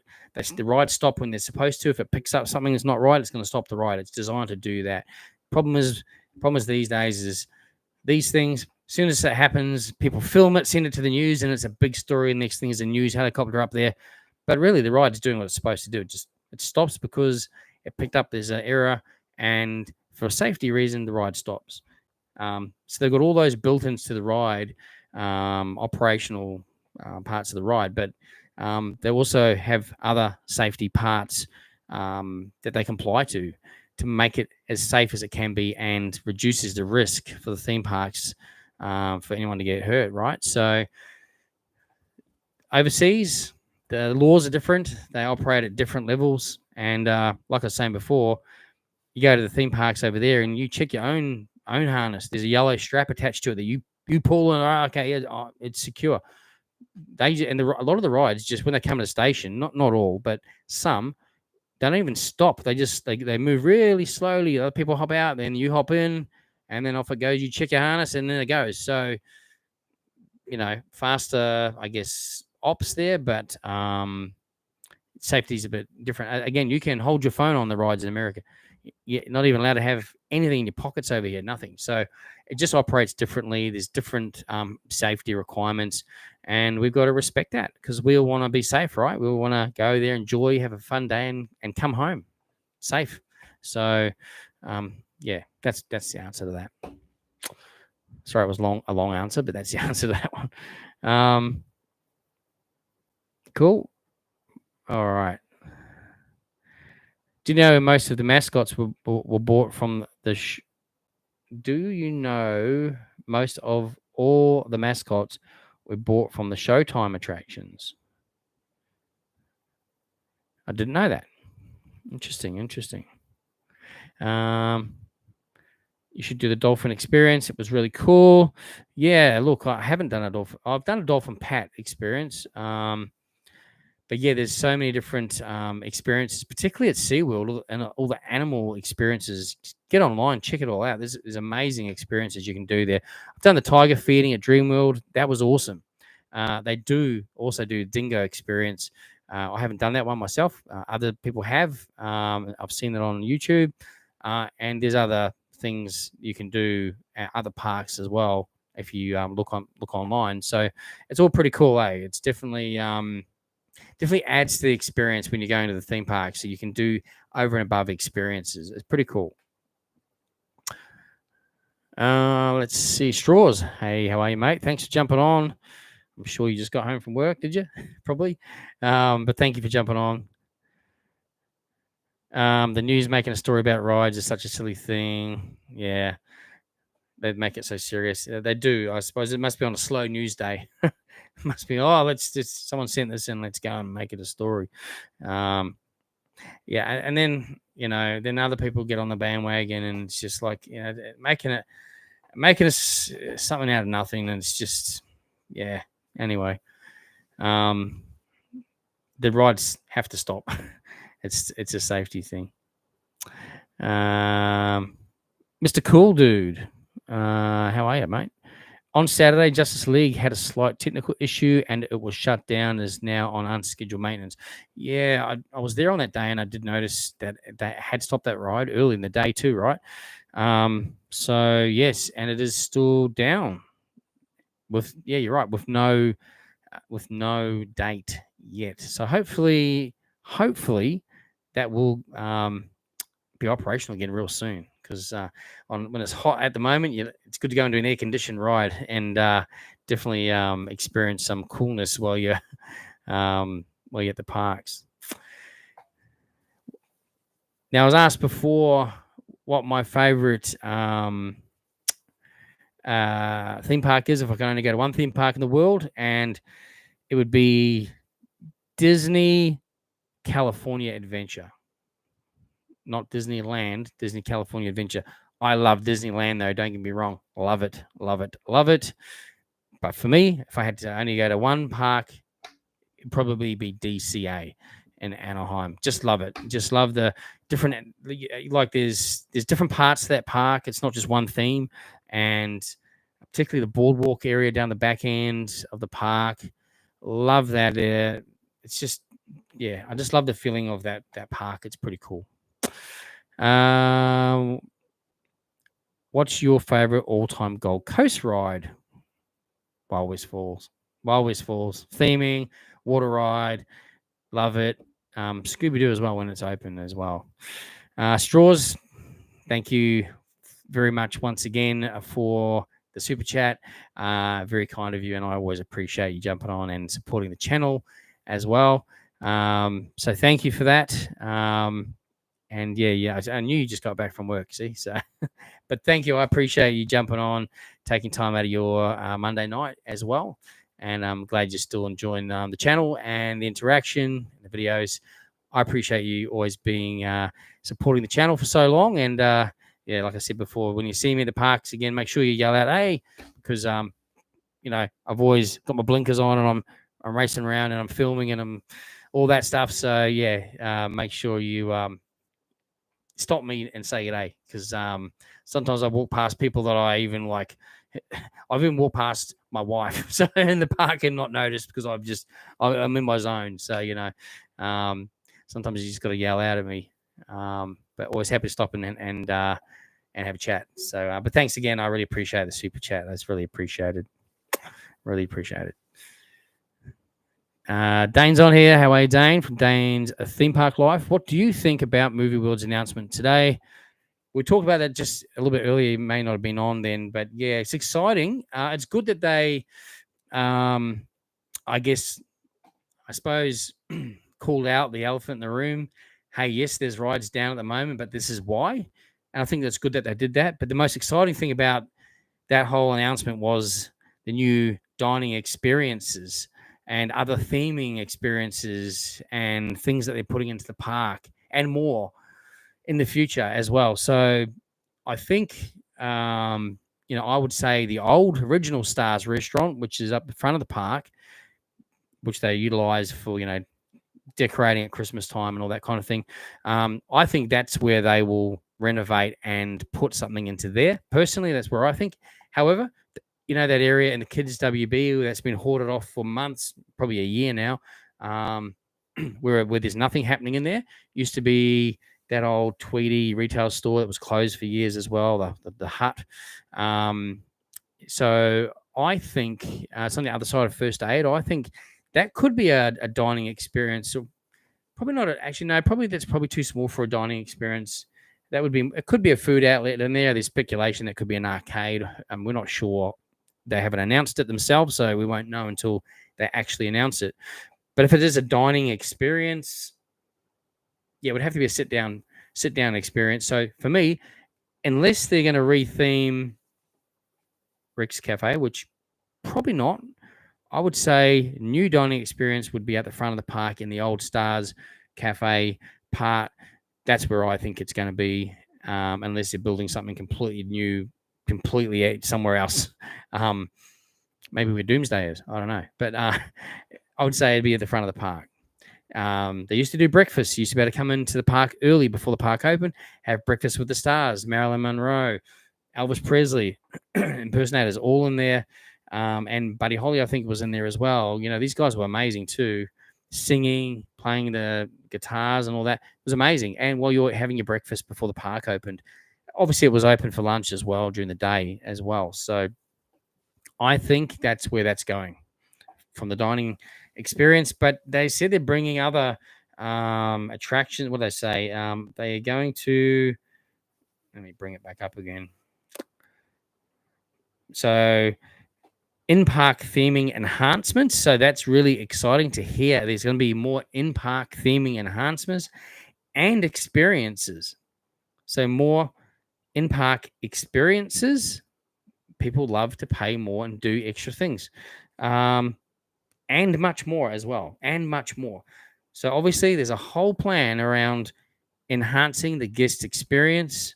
the ride stop when they're supposed to. If it picks up something that's not right, it's going to stop the ride. It's designed to do that. Problem is these days is these things, as soon as it happens, people film it, send it to the news, and it's a big story. And next thing is a news helicopter up there. But really, the ride's doing what it's supposed to do. It stops because it picked up there's an error, and for a safety reason, the ride stops. So they've got all those built-ins to the ride, operational parts of the ride, but they also have other safety parts that they comply to make it as safe as it can be and reduces the risk for the theme parks for anyone to get hurt, right? So overseas, the laws are different. They operate at different levels. And like I was saying before, you go to the theme parks over there and you check your own harness. There's a yellow strap attached to it that you pull and okay, yeah, it's secure. A lot of the rides, just when they come to the station, not all, but some, they don't even stop. They move really slowly. Other people hop out, then you hop in, and then off it goes. You check your harness, and then it goes. So, faster, I guess, ops there, but safety's a bit different. Again, you can hold your phone on the rides in America. You're not even allowed to have anything in your pockets over here, nothing. So it just operates differently. There's different safety requirements, and we've got to respect that because we all want to be safe, right? We all want to go there, enjoy, have a fun day, and come home safe. So, that's the answer to that. Sorry, it was a long answer, but that's the answer to that one. Cool. All right. Do you know most of the mascots were bought from the? Do you know most of all the mascots were bought from the Showtime attractions? I didn't know that. Interesting. You should do the dolphin experience. It was really cool. Yeah, look, I haven't done a dolphin. I've done a dolphin pat experience. But yeah, there's so many different experiences, particularly at SeaWorld and all the animal experiences. Get online, check it all out. There's amazing experiences you can do there. I've done the tiger feeding at Dreamworld. That was awesome. They do also do dingo experience. I haven't done that one myself. Other people have. I've seen it on YouTube. And there's other things you can do at other parks as well if you look online. So it's all pretty cool, eh? It's definitely adds to the experience when you're going to the theme park. So you can do over and above experiences. It's pretty cool. Let's see. Straws. Hey, how are you, mate? Thanks for jumping on. I'm sure you just got home from work, did you? Probably. But thank you for jumping on. The news making a story about rides is such a silly thing. Yeah. They make it so serious. They do. I suppose it must be on a slow news day. Must be, let's just, someone sent this in, let's go and make it a story. And then, then other people get on the bandwagon and it's just like, making us something out of nothing. And it's just, anyway, the rides have to stop. It's a safety thing. Mr. Cool Dude, how are you, mate? On Saturday, Justice League had a slight technical issue and it was shut down, is now on unscheduled maintenance. Yeah, I was there on that day and I did notice that they had stopped that ride early in the day too, right? So, yes, and it is still down you're right, with no date yet. So hopefully that will be operational again real soon. Because when it's hot at the moment, it's good to go and do an air-conditioned ride and definitely experience some coolness while you're at the parks. Now, I was asked before what my favorite theme park is if I can only go to one theme park in the world, and it would be Disney California Adventure. Not Disneyland, Disney California Adventure. I love Disneyland, though. Don't get me wrong. Love it. But for me, if I had to only go to one park, it'd probably be DCA in Anaheim. Just love it. Just love the different, like there's different parts to that park. It's not just one theme. And particularly the boardwalk area down the back end of the park. Love that. It's just, yeah, I just love the feeling of that park. It's pretty cool. What's your favorite all-time Gold Coast ride? Wild West Falls. Wild West Falls. Theming, water ride. Love it. Scooby-Doo as well when it's open as well. Straws, thank you very much once again for the super chat. Very kind of you, and I always appreciate you jumping on and supporting the channel as well. So thank you for that. And yeah, I knew you just got back from work, see? So, but thank you. I appreciate you jumping on, taking time out of your Monday night as well. And I'm glad you're still enjoying the channel and the interaction, the videos. I appreciate you always being supporting the channel for so long. And yeah, like I said before, when you see me at the parks again, make sure you yell out, "Hey," because you know, I've always got my blinkers on and I'm racing around and I'm filming and I'm all that stuff. So yeah, make sure you stop me and say g'day, because sometimes I walk past people that I even like. I've even walked past my wife so in the park and not noticed because I'm in my zone. So you know, sometimes you just got to yell out at me. But always happy to stop and have a chat. So, but thanks again. I really appreciate the super chat. That's really appreciated. Really appreciate it. Dane's on here. How are you, Dane? From Dane's Theme Park Life. What do you think about Movie World's announcement today? We talked about that just a little bit earlier. It may not have been on then, but yeah, it's exciting. It's good that they, I suppose, called out the elephant in the room. Hey, yes, there's rides down at the moment, but this is why. And I think that's good that they did that. But the most exciting thing about that whole announcement was the new dining experiences and other theming experiences and things that they're putting into the park and more in the future as well. So I think, you know, I would say the old original Stars restaurant, which is up the front of the park, which they utilize for, you know, decorating at Christmas time and all that kind of thing. I think that's where they will renovate and put something into there. Personally, that's where I think. However, you know, that area in the kids WB that's been hoarded off for months, probably a year now, where there's nothing happening in there. Used to be that old Tweedy retail store that was closed for years as well, the Hut. So I think it's on the other side of First Aid. I think that could be a dining experience. So probably not. Actually, no. Probably that's probably too small for a dining experience. That would be. It could be a food outlet in there. There's speculation that could be an arcade. We're not sure. They haven't announced it themselves, so we won't know until they actually announce it. But if it is a dining experience, yeah, it would have to be a sit down experience. So for me, unless they're going to retheme Rick's Cafe, which probably not, I would say new dining experience would be at the front of the park in the old Stars Cafe part. That's where I think it's going to be, unless they're building something completely new, completely somewhere else. Maybe where Doomsday is. I don't know. But I would say it'd be at the front of the park. They used to do breakfast. You used to be able to come into the park early before the park opened, have breakfast with the stars, Marilyn Monroe, Elvis Presley, impersonators all in there. And Buddy Holly, I think, was in there as well. You know, these guys were amazing too, singing, playing the guitars and all that. It was amazing. And while you're having your breakfast before the park opened, obviously it was open for lunch as well during the day as well. So I think that's where that's going from the dining experience. But they said they're bringing other attractions. What do they say? They are going to, let me bring it back up again. So in-park theming enhancements. So that's really exciting to hear. There's going to be more in-park theming enhancements and experiences. So more in-park experiences. People love to pay more and do extra things. And much more as well. And much more. So obviously there's a whole plan around enhancing the guest experience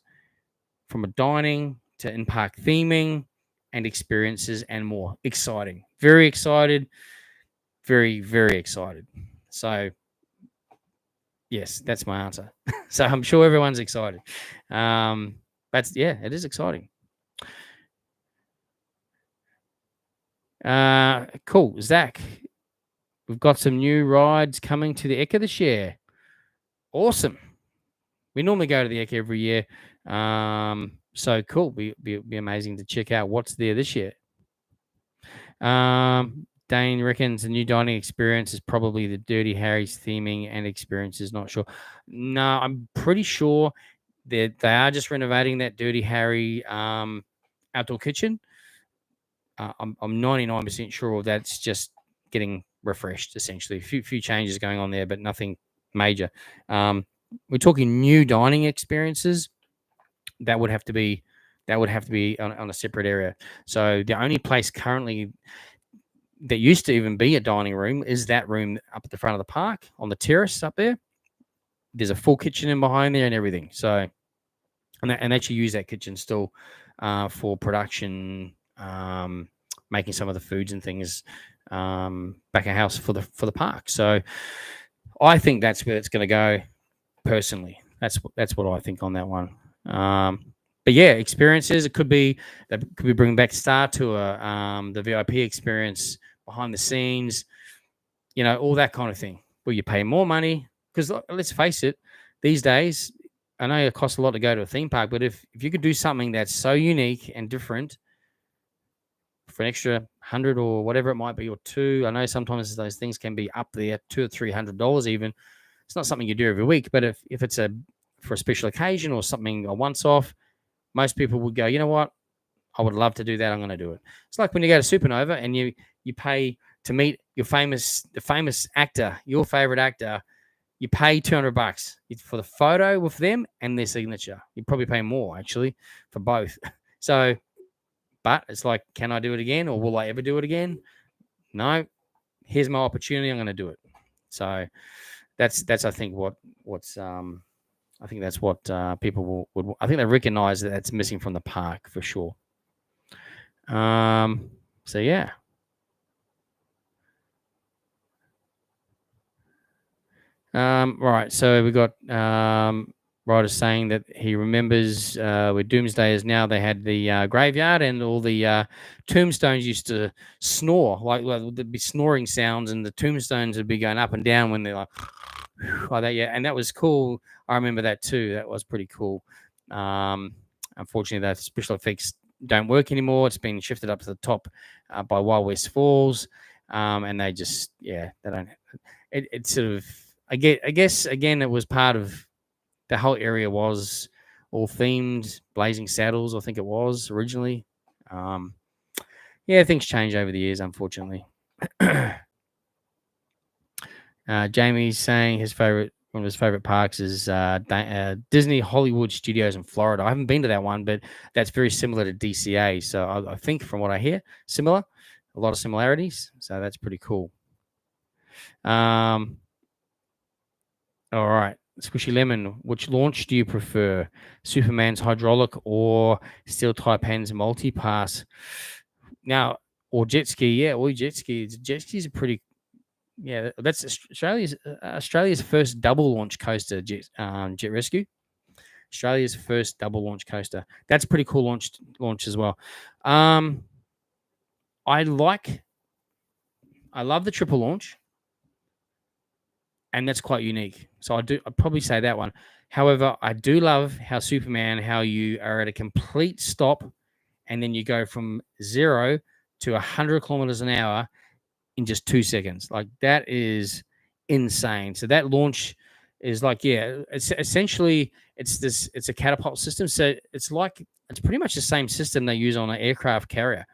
from a dining to in-park theming and experiences and more. Exciting. Very excited. Very, very excited. So, yes, that's my answer. So I'm sure everyone's excited. But yeah, it is exciting. Cool. Zach, we've got some new rides coming to the Ekka this year. Awesome. We normally go to the Ekka every year. So cool. Be amazing to check out what's there this year. Dane reckons the new dining experience is probably the Dirty Harry's theming and experiences. Not sure. No, I'm pretty sure that they are just renovating that Dirty Harry outdoor kitchen. I'm 99% sure that's just getting refreshed. Essentially, a few changes going on there, but nothing major. We're talking new dining experiences. That would have to be on a separate area. So the only place currently that used to even be a dining room is that room up at the front of the park on the terrace up there. There's a full kitchen in behind there and everything. So, and actually use that kitchen still for production, making some of the foods and things back at house for the park. So, I think that's where it's going to go. Personally, that's what I think on that one. But yeah, experiences. It could be bringing back Star Tour, the VIP experience, behind the scenes, all that kind of thing, where you pay more money. Because let's face it, these days, I know it costs a lot to go to a theme park, but if you could do something that's so unique and different for an extra $100 or whatever it might be, or $2, I know sometimes those things can be up there, $200 or $300 even. It's not something you do every week, but if it's for a special occasion or something, a once off, most people would go, you know what? I would love to do that. I'm going to do it. It's like when you go to Supernova and you pay to meet the famous actor, your favorite actor. You pay $200 for the photo with them and their signature. You probably pay more actually for both. So, but it's like, can I do it again, or will I ever do it again? No. Here's my opportunity. I'm going to do it. So that's I think what's I think that's what people would. I think they recognize that that's missing from the park for sure. So yeah. Right. So we got Ryder saying that he remembers where Doomsday is now. They had the graveyard, and all the tombstones used to snore. Like there'd be snoring sounds, and the tombstones would be going up and down when they're like that. Yeah, and that was cool. I remember that too. That was pretty cool. Unfortunately, that special effects don't work anymore. It's been shifted up to the top by Wild West Falls, and they just they don't. It sort of. I guess again, it was part of the whole area was all themed Blazing Saddles. I think it was originally. Things change over the years, unfortunately. Jamie's saying one of his favorite parks is Disney Hollywood Studios in Florida. I haven't been to that one, but that's very similar to DCA. So I think from what I hear, a lot of similarities. So that's pretty cool. All right. Squishy Lemon, which launch do you prefer? Superman's hydraulic or steel Taipan's multi-pass? Now, or jet ski, yeah, or jet skis. Jet skis are pretty, that's Australia's first double launch coaster, Jet Rescue. Australia's first double launch coaster. That's a pretty cool launch as well. I love the triple launch. And that's quite unique. So I'd probably say that one. However, I do love how you are at a complete stop and then you go from 0 to 100 kilometers an hour in just 2 seconds. Like that is insane. So that launch is like, it's essentially it's a catapult system. So it's pretty much the same system they use on an aircraft carrier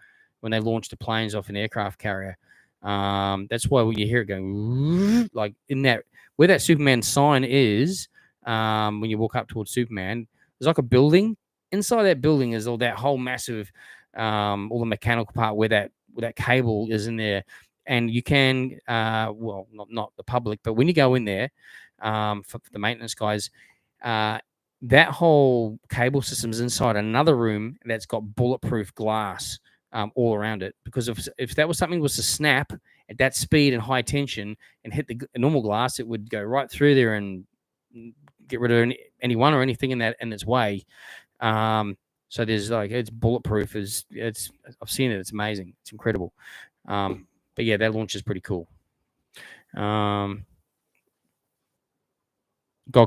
when they launch the planes off an aircraft carrier. That's why when you hear it going like in that where that Superman sign is, when you walk up towards Superman, there's like a building. Inside that building is all that whole massive, all the mechanical part where that cable is in there, and you can, not the public, but when you go in there, for the maintenance guys, that whole cable system is inside another room that's got bulletproof glass. All around it, because if that was something was to snap at that speed and high tension and hit the normal glass, it would go right through there and get rid of anyone or anything in its way. So there's it's bulletproof. I've seen it. It's amazing. It's incredible. But yeah, that launch is pretty cool. Gold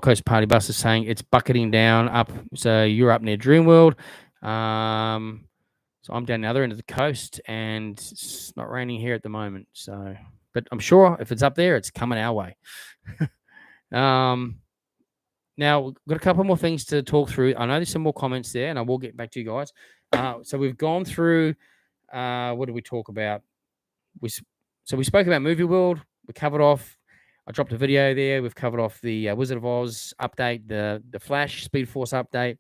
Coast Party Bus is saying it's bucketing down up. So you're up near Dreamworld. So I'm down the other end of the coast, and it's not raining here at the moment. So, but I'm sure if it's up there, it's coming our way. Now we've got a couple more things to talk through. I know there's some more comments there, and I will get back to you guys. So we've gone through. What did we talk about? We spoke about Movie World. We covered off. I dropped a video there. We've covered off the Wizard of Oz update, the Flash Speed Force update,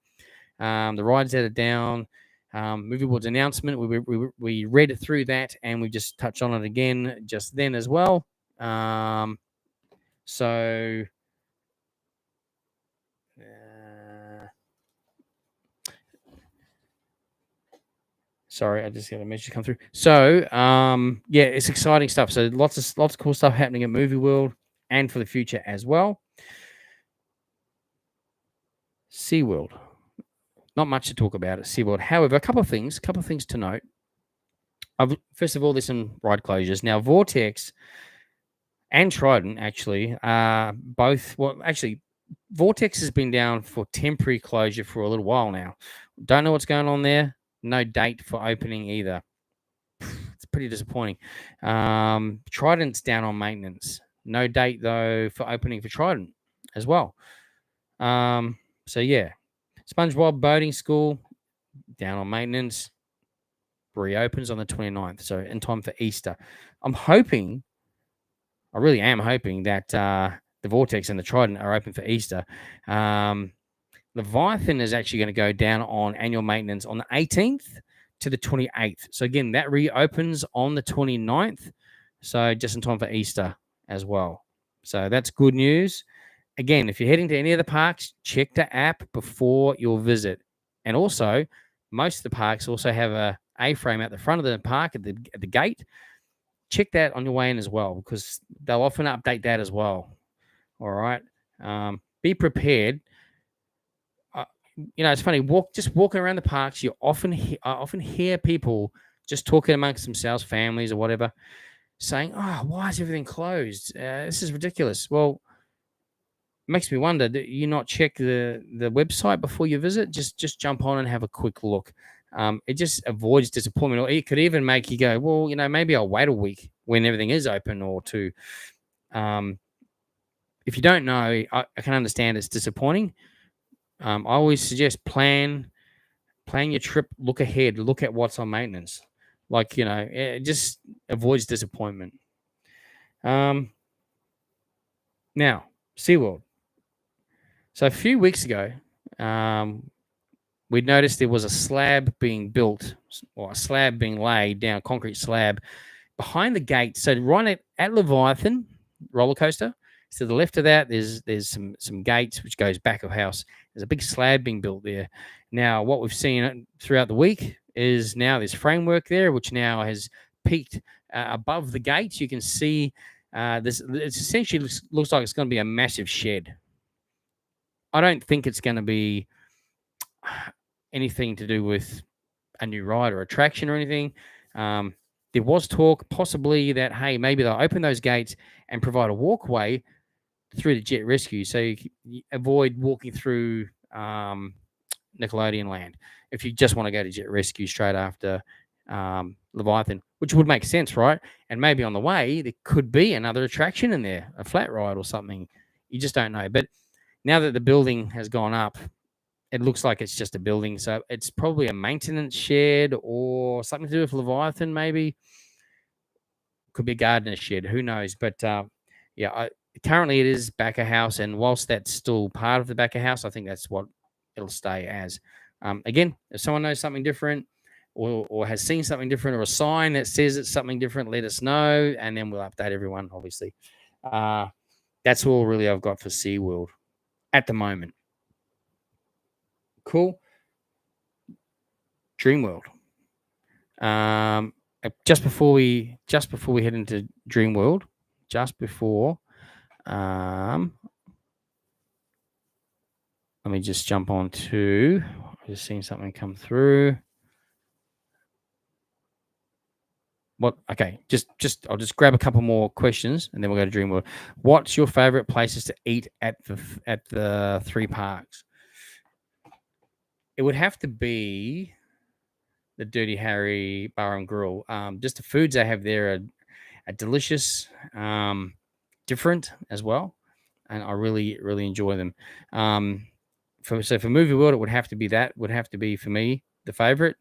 the rides that are down, Movie World's announcement. We read it through that, and we just touched on it again just then as well. So. Sorry, I just got a message come through. So, yeah, it's exciting stuff. So lots of cool stuff happening at Movie World and for the future as well. SeaWorld. Not much to talk about at SeaWorld. However, a couple of things to note. First of all, there's some ride closures. Now, Vortex and Trident actually are both. Well, actually, Vortex has been down for temporary closure for a little while now. Don't know what's going on there. No date for opening either. It's pretty disappointing. Trident's down on maintenance. No date though for opening for Trident as well. So yeah, SpongeBob Boating School down on maintenance. Reopens on the 29th, so in time for Easter. I really am hoping that the Vortex and the Trident are open for Easter. Leviathan is actually going to go down on annual maintenance on the 18th to the 28th. So again, that reopens on the 29th. So just in time for Easter as well. So that's good news. Again, if you're heading to any of the parks, check the app before your visit. And also, most of the parks also have a A-frame at the front of the park at the gate. Check that on your way in as well, because they'll often update that as well. All right. Be prepared. It's funny. Walking around the parks, you often hear people just talking amongst themselves, families or whatever, saying, "Oh, why is everything closed? This is ridiculous." Well, it makes me wonder. Do you not check the website before you visit? Just jump on and have a quick look. It just avoids disappointment, or it could even make you go, "Well, maybe I'll wait a week when everything is open," or two. If you don't know, I can understand it's disappointing. I always suggest plan your trip, look ahead, look at what's on maintenance. It just avoids disappointment. Now, SeaWorld. So a few weeks ago, we noticed there was a slab being built, or a slab being laid down, a concrete slab behind the gate. So right at Leviathan roller coaster, to the left of that, there's some gates which goes back of house. There's a big slab being built there. Now, what we've seen throughout the week is now there's framework there, which now has peaked above the gates. You can see this. It essentially looks like it's going to be a massive shed. I don't think it's going to be anything to do with a new ride or attraction or anything. There was talk possibly that, hey, maybe they'll open those gates and provide a walkway through the jet rescue, so you avoid walking through Nickelodeon Land if you just want to go to jet rescue straight after Leviathan, which would make sense, right? And maybe on the way there could be another attraction in there, a flat ride or something. You just don't know. But now that the building has gone up, it looks like it's just a building, so it's probably a maintenance shed or something to do with Leviathan. Maybe could be a gardener shed. Who knows? But currently it is back of house, and whilst that's still part of the back of house, I think that's what it'll stay as. Again, if someone knows something different or has seen something different, or a sign that says it's something different, let us know, and then we'll update everyone, obviously. That's all really I've got for SeaWorld at the moment. Cool. Dreamworld. Just before we head into Dreamworld, let me just jump on to. I've just seen something come through. Okay, I'll just grab a couple more questions and then we'll go to Dream World. What's your favorite places to eat at the three parks? It would have to be the Dirty Harry Bar and Grill. Just the foods they have there are delicious, different as well, and I really enjoy them. For Movie World, it would have to be that. Would have to be for me the favorite.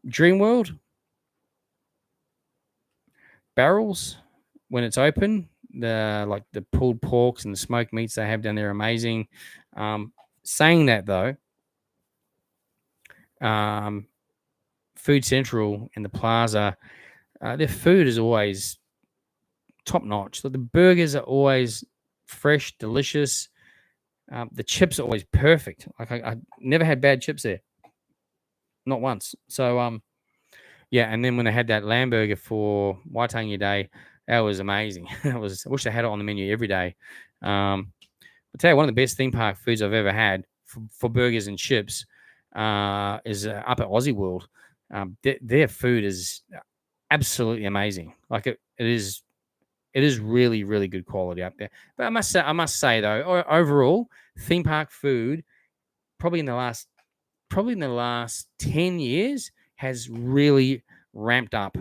Dream World barrels when it's open. The pulled porks and the smoked meats they have down there are amazing. Saying that though, Food Central and the Plaza, their food is always top notch. The burgers are always fresh, delicious. The chips are always perfect. Like I never had bad chips there, not once. So yeah. And then when they had that lamb burger for Waitangi Day, that was amazing. I wish they had it on the menu every day. I'll tell you, one of the best theme park foods I've ever had for burgers and chips is up at Aussie World. Their food is absolutely amazing. Like it is really good quality up there. But I must say though, overall theme park food probably in the last 10 years has really ramped up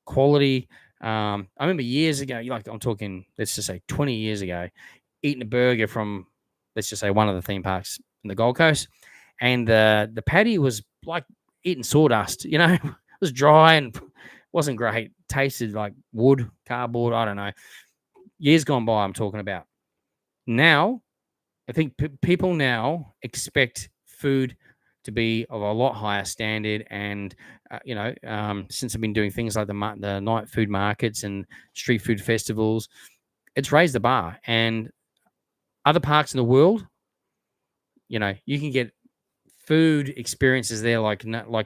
quality. I remember years ago, I'm talking, let's just say 20 years ago, eating a burger from, let's just say, one of the theme parks in the Gold Coast, and the patty was like eating sawdust. It was dry and wasn't great. Tasted like wood, cardboard. I don't know. Years gone by, I'm talking about. Now, I think people now expect food to be of a lot higher standard, and since I've been doing things like the night food markets and street food festivals, it's raised the bar. And other parks in the world, you can get food experiences there like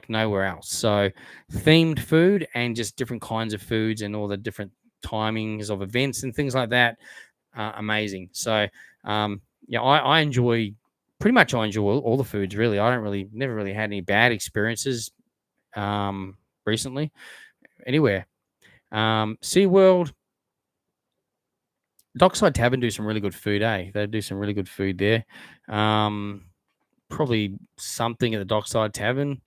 nowhere else. So themed food and just different kinds of foods and all the different timings of events and things like that are amazing. So I enjoy all the foods, really. Never really had any bad experiences recently anywhere. SeaWorld, Dockside Tavern do some really good food, They do some really good food there. Probably something at the Dockside Tavern.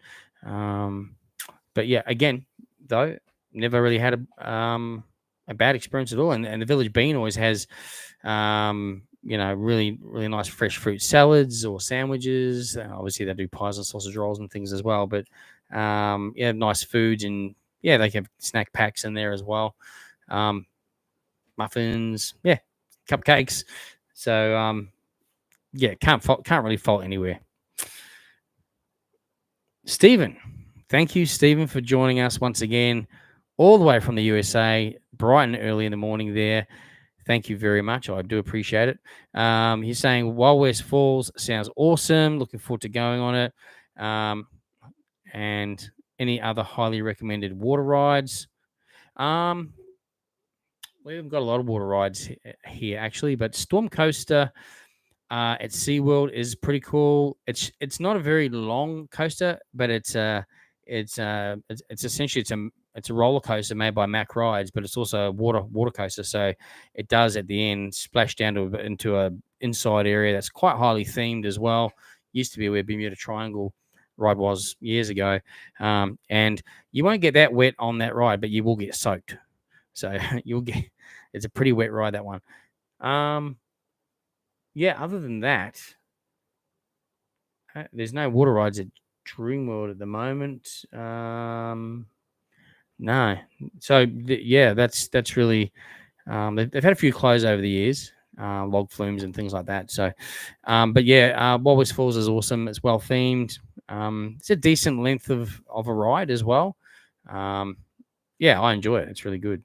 But yeah, again, though, never really had a bad experience at all. And the Village Bean always has, really nice fresh fruit salads or sandwiches. Obviously, they do pies and sausage rolls and things as well. But nice foods, and yeah, they have snack packs in there as well. Muffins, cupcakes. So can't really fault anywhere. Stephen, thank you, Stephen, for joining us once again, all the way from the USA, bright and early in the morning there. Thank you very much. I do appreciate it. He's saying Wild West Falls sounds awesome. Looking forward to going on it. And any other highly recommended water rides? We've got a lot of water rides here, actually, but Storm Coaster at SeaWorld is pretty cool. It's not a very long coaster, but it's essentially it's a roller coaster made by Mack Rides, but it's also a water coaster. So it does at the end splash down into a inside area that's quite highly themed as well. Used to be where Bermuda Triangle ride was years ago, and you won't get that wet on that ride, but you will get soaked. So it's a pretty wet ride, that one. Other than that, there's no water rides at Dreamworld at the moment. No. So that's really. They've had a few close over the years, log flumes and things like that. So, Wild West Falls is awesome. It's well themed. It's a decent length of a ride as well. I enjoy it. It's really good.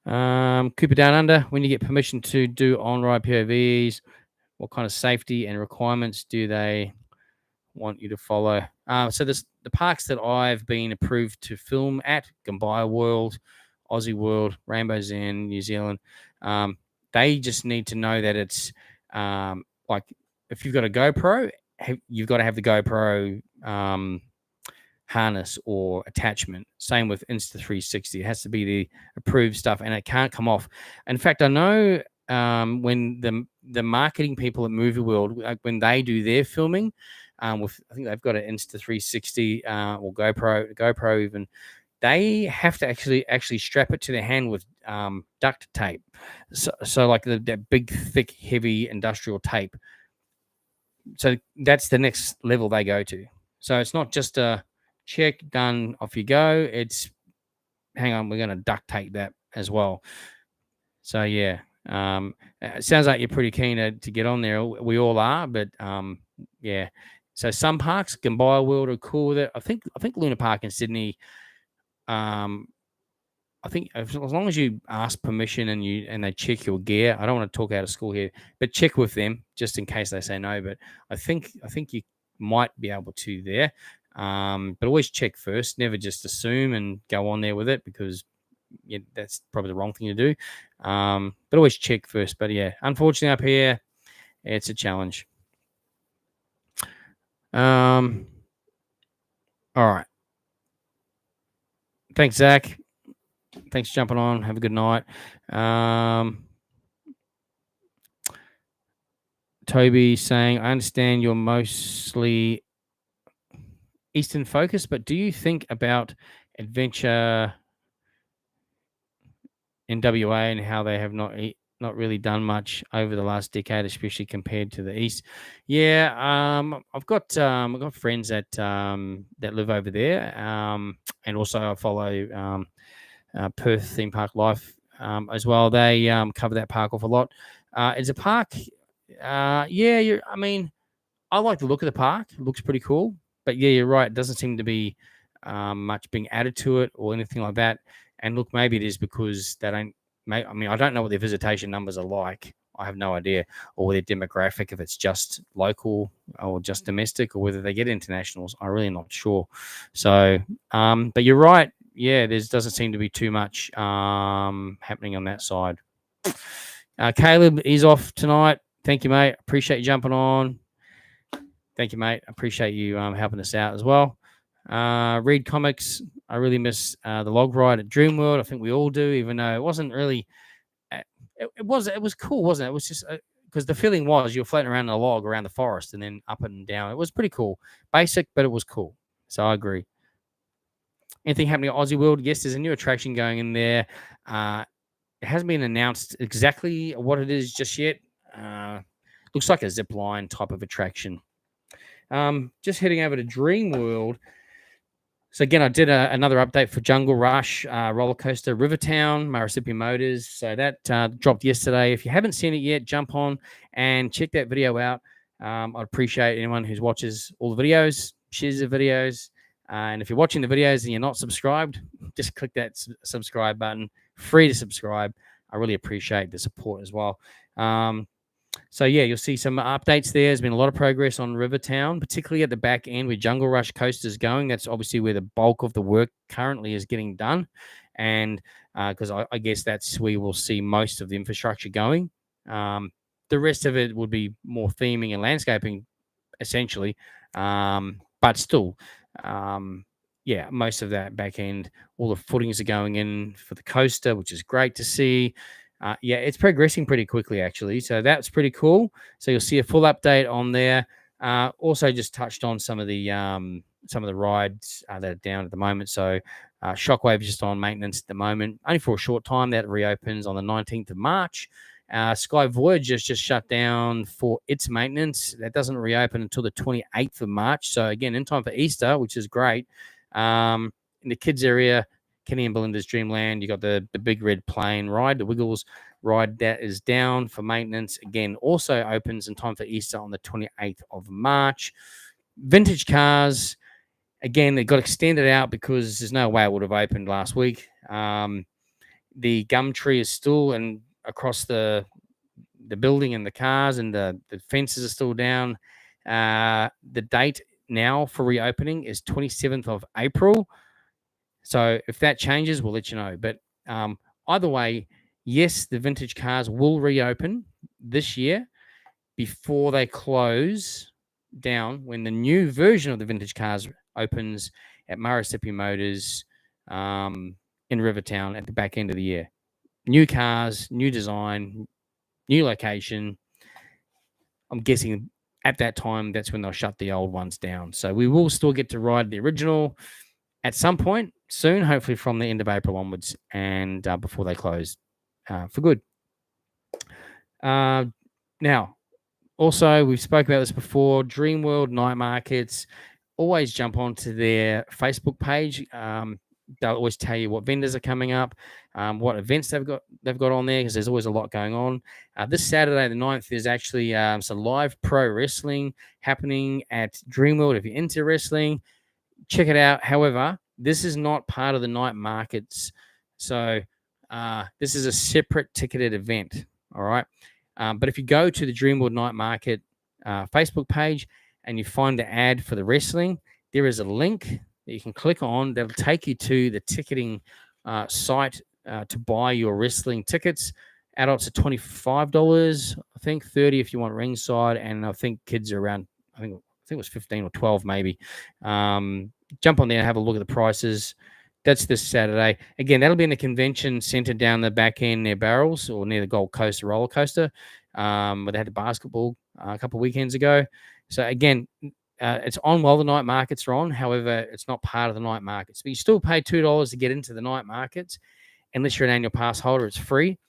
Cooper Down Under, when you get permission to do on-ride POVs, what kind of safety and requirements do they want you to follow? So there's the parks that I've been approved to film at: Gambaya World, Aussie World, Rainbow's End, New Zealand. They just need to know that it's like if you've got a GoPro, you've got to have the GoPro harness or attachment. Same with Insta360. It has to be the approved stuff, and it can't come off. In fact, I know when the marketing people at Movie World, like when they do their filming, with I think they've got an Insta360 or GoPro even, they have to actually strap it to their hand with duct tape. So like that big, thick, heavy industrial tape. So that's the next level they go to. So it's not just a check, done, off you go. It's, hang on, we're going to duct tape that as well. So yeah, it sounds like you're pretty keen to get on there. We all are, but yeah. So some parks, Gambier World, are cool with it. I think Luna Park in Sydney. I think as long as you ask permission and they check your gear, I don't want to talk out of school here, but check with them just in case they say no. But I think you might be able to there, but always check first. Never just assume and go on there with it, because that's probably the wrong thing to do. But always check first. But yeah, unfortunately up here, it's a challenge. All right. Thanks, Zach. Thanks for jumping on. Have a good night. Toby saying, I understand you're mostly Eastern focused, but do you think about adventure in WA and how they have not really done much over the last decade, especially compared to the East? Yeah, I've got friends that live over there, and also I follow Perth Theme Park Life as well. They cover that park off a lot. It's a park. Yeah, I mean, I like the look of the park. It looks pretty cool. But yeah, you're right. It doesn't seem to be much being added to it or anything like that. And look, maybe it is because they don't. I mean, I don't know what their visitation numbers are like. I have no idea, or their demographic, if it's just local or just domestic, or whether they get internationals. I'm really not sure. So, but you're right. Yeah, there doesn't seem to be too much happening on that side. Caleb is off tonight. Thank you, mate. Appreciate you jumping on. Thank you, mate. Appreciate you helping us out as well. Read comics. I really miss the log ride at Dreamworld. I think we all do, even though it wasn't really. It was cool, wasn't it? It was just because the feeling was you were floating around in a log around the forest and then up and down. It was pretty cool. Basic, but it was cool. So I agree. Anything happening at Aussie World? Yes, there's a new attraction going in there. It hasn't been announced exactly what it is just yet. Looks like a zip line type of attraction. Just heading over to Dreamworld. So again, I did another update for Jungle Rush roller coaster Rivertown, Marasipi Motors. So that dropped yesterday. If you haven't seen it yet, jump on and check that video out. I'd appreciate anyone who watches all the videos, shares the videos. And if you're watching the videos and you're not subscribed, just click that subscribe button. Free to subscribe. I really appreciate the support as well. So yeah, you'll see some updates there. There's been a lot of progress on Rivertown, particularly at the back end where Jungle Rush coasters going. That's obviously where the bulk of the work currently is getting done, and because I guess that's where we'll see most of the infrastructure going. The rest of it would be more theming and landscaping, essentially, but still, yeah, most of that back end, all the footings are going in for the coaster, which is great to see. Yeah, it's progressing pretty quickly, actually. So that's pretty cool. So you'll see a full update on there. Also, just touched on some of the rides that are down at the moment. So Shockwave is just on maintenance at the moment, only for a short time. That reopens on the 19th of March. Sky Voyage is just shut down for its maintenance. That doesn't reopen until the 28th of March. So again, in time for Easter, which is great. In the kids area, Kenny and Belinda's Dreamland, you got the big red plane ride, the Wiggles ride, that is down for maintenance. Again, also opens in time for Easter on the 28th of March. Vintage Cars, again, they got extended out because there's no way it would have opened last week. The gum tree is still across the building and the cars, and the fences are still down. The date now for reopening is 27th of April. So if that changes, we'll let you know. But either way, yes, the vintage cars will reopen this year before they close down when the new version of the vintage cars opens at Murrissippi Motors in Rivertown at the back end of the year. New cars, new design, new location. I'm guessing at that time, that's when they'll shut the old ones down. So we will still get to ride the original at some point soon, hopefully from the end of April onwards, and before they close for good. Now, also, we've spoken about this before, Dreamworld Night Markets. Always jump onto their Facebook page. They'll always tell you what vendors are coming up, what events they've got on there, because there's always a lot going on. This Saturday, the 9th, there's actually some live pro wrestling happening at Dreamworld. If you're into wrestling, check it out. However, this is not part of the night markets. So this is a separate ticketed event. All right. But if you go to the Dreamworld Night Market Facebook page and you find the ad for the wrestling, there is a link that you can click on that'll take you to the ticketing site to buy your wrestling tickets. Adults are $25, I think, $30 if you want ringside, and I think kids are around, I think it was 15 or 12 maybe. Jump on there and have a look at the prices. That's this Saturday. Again, that'll be in the convention center down the back end near Barrels or near the Gold Coast roller coaster, where they had the basketball a couple of weekends ago. So again, it's on while the night markets are on. However, it's not part of the night markets. But you still pay $2 to get into the night markets. Unless you're an annual pass holder, it's free.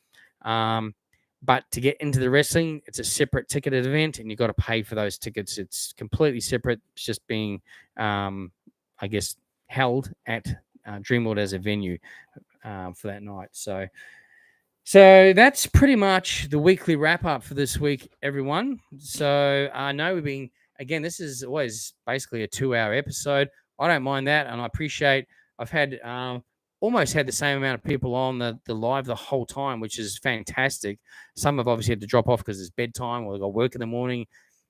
But to get into the wrestling, it's a separate ticketed event, and you've got to pay for those tickets. It's completely separate. It's just being, I guess, held at Dreamworld as a venue for that night. So that's pretty much the weekly wrap up for this week, everyone. So I know we've been, again, this is always basically a 2-hour episode. I don't mind that, and I appreciate. I've had almost had the same amount of people on the live the whole time, which is fantastic. Some have obviously had to drop off because it's bedtime or they've got work in the morning,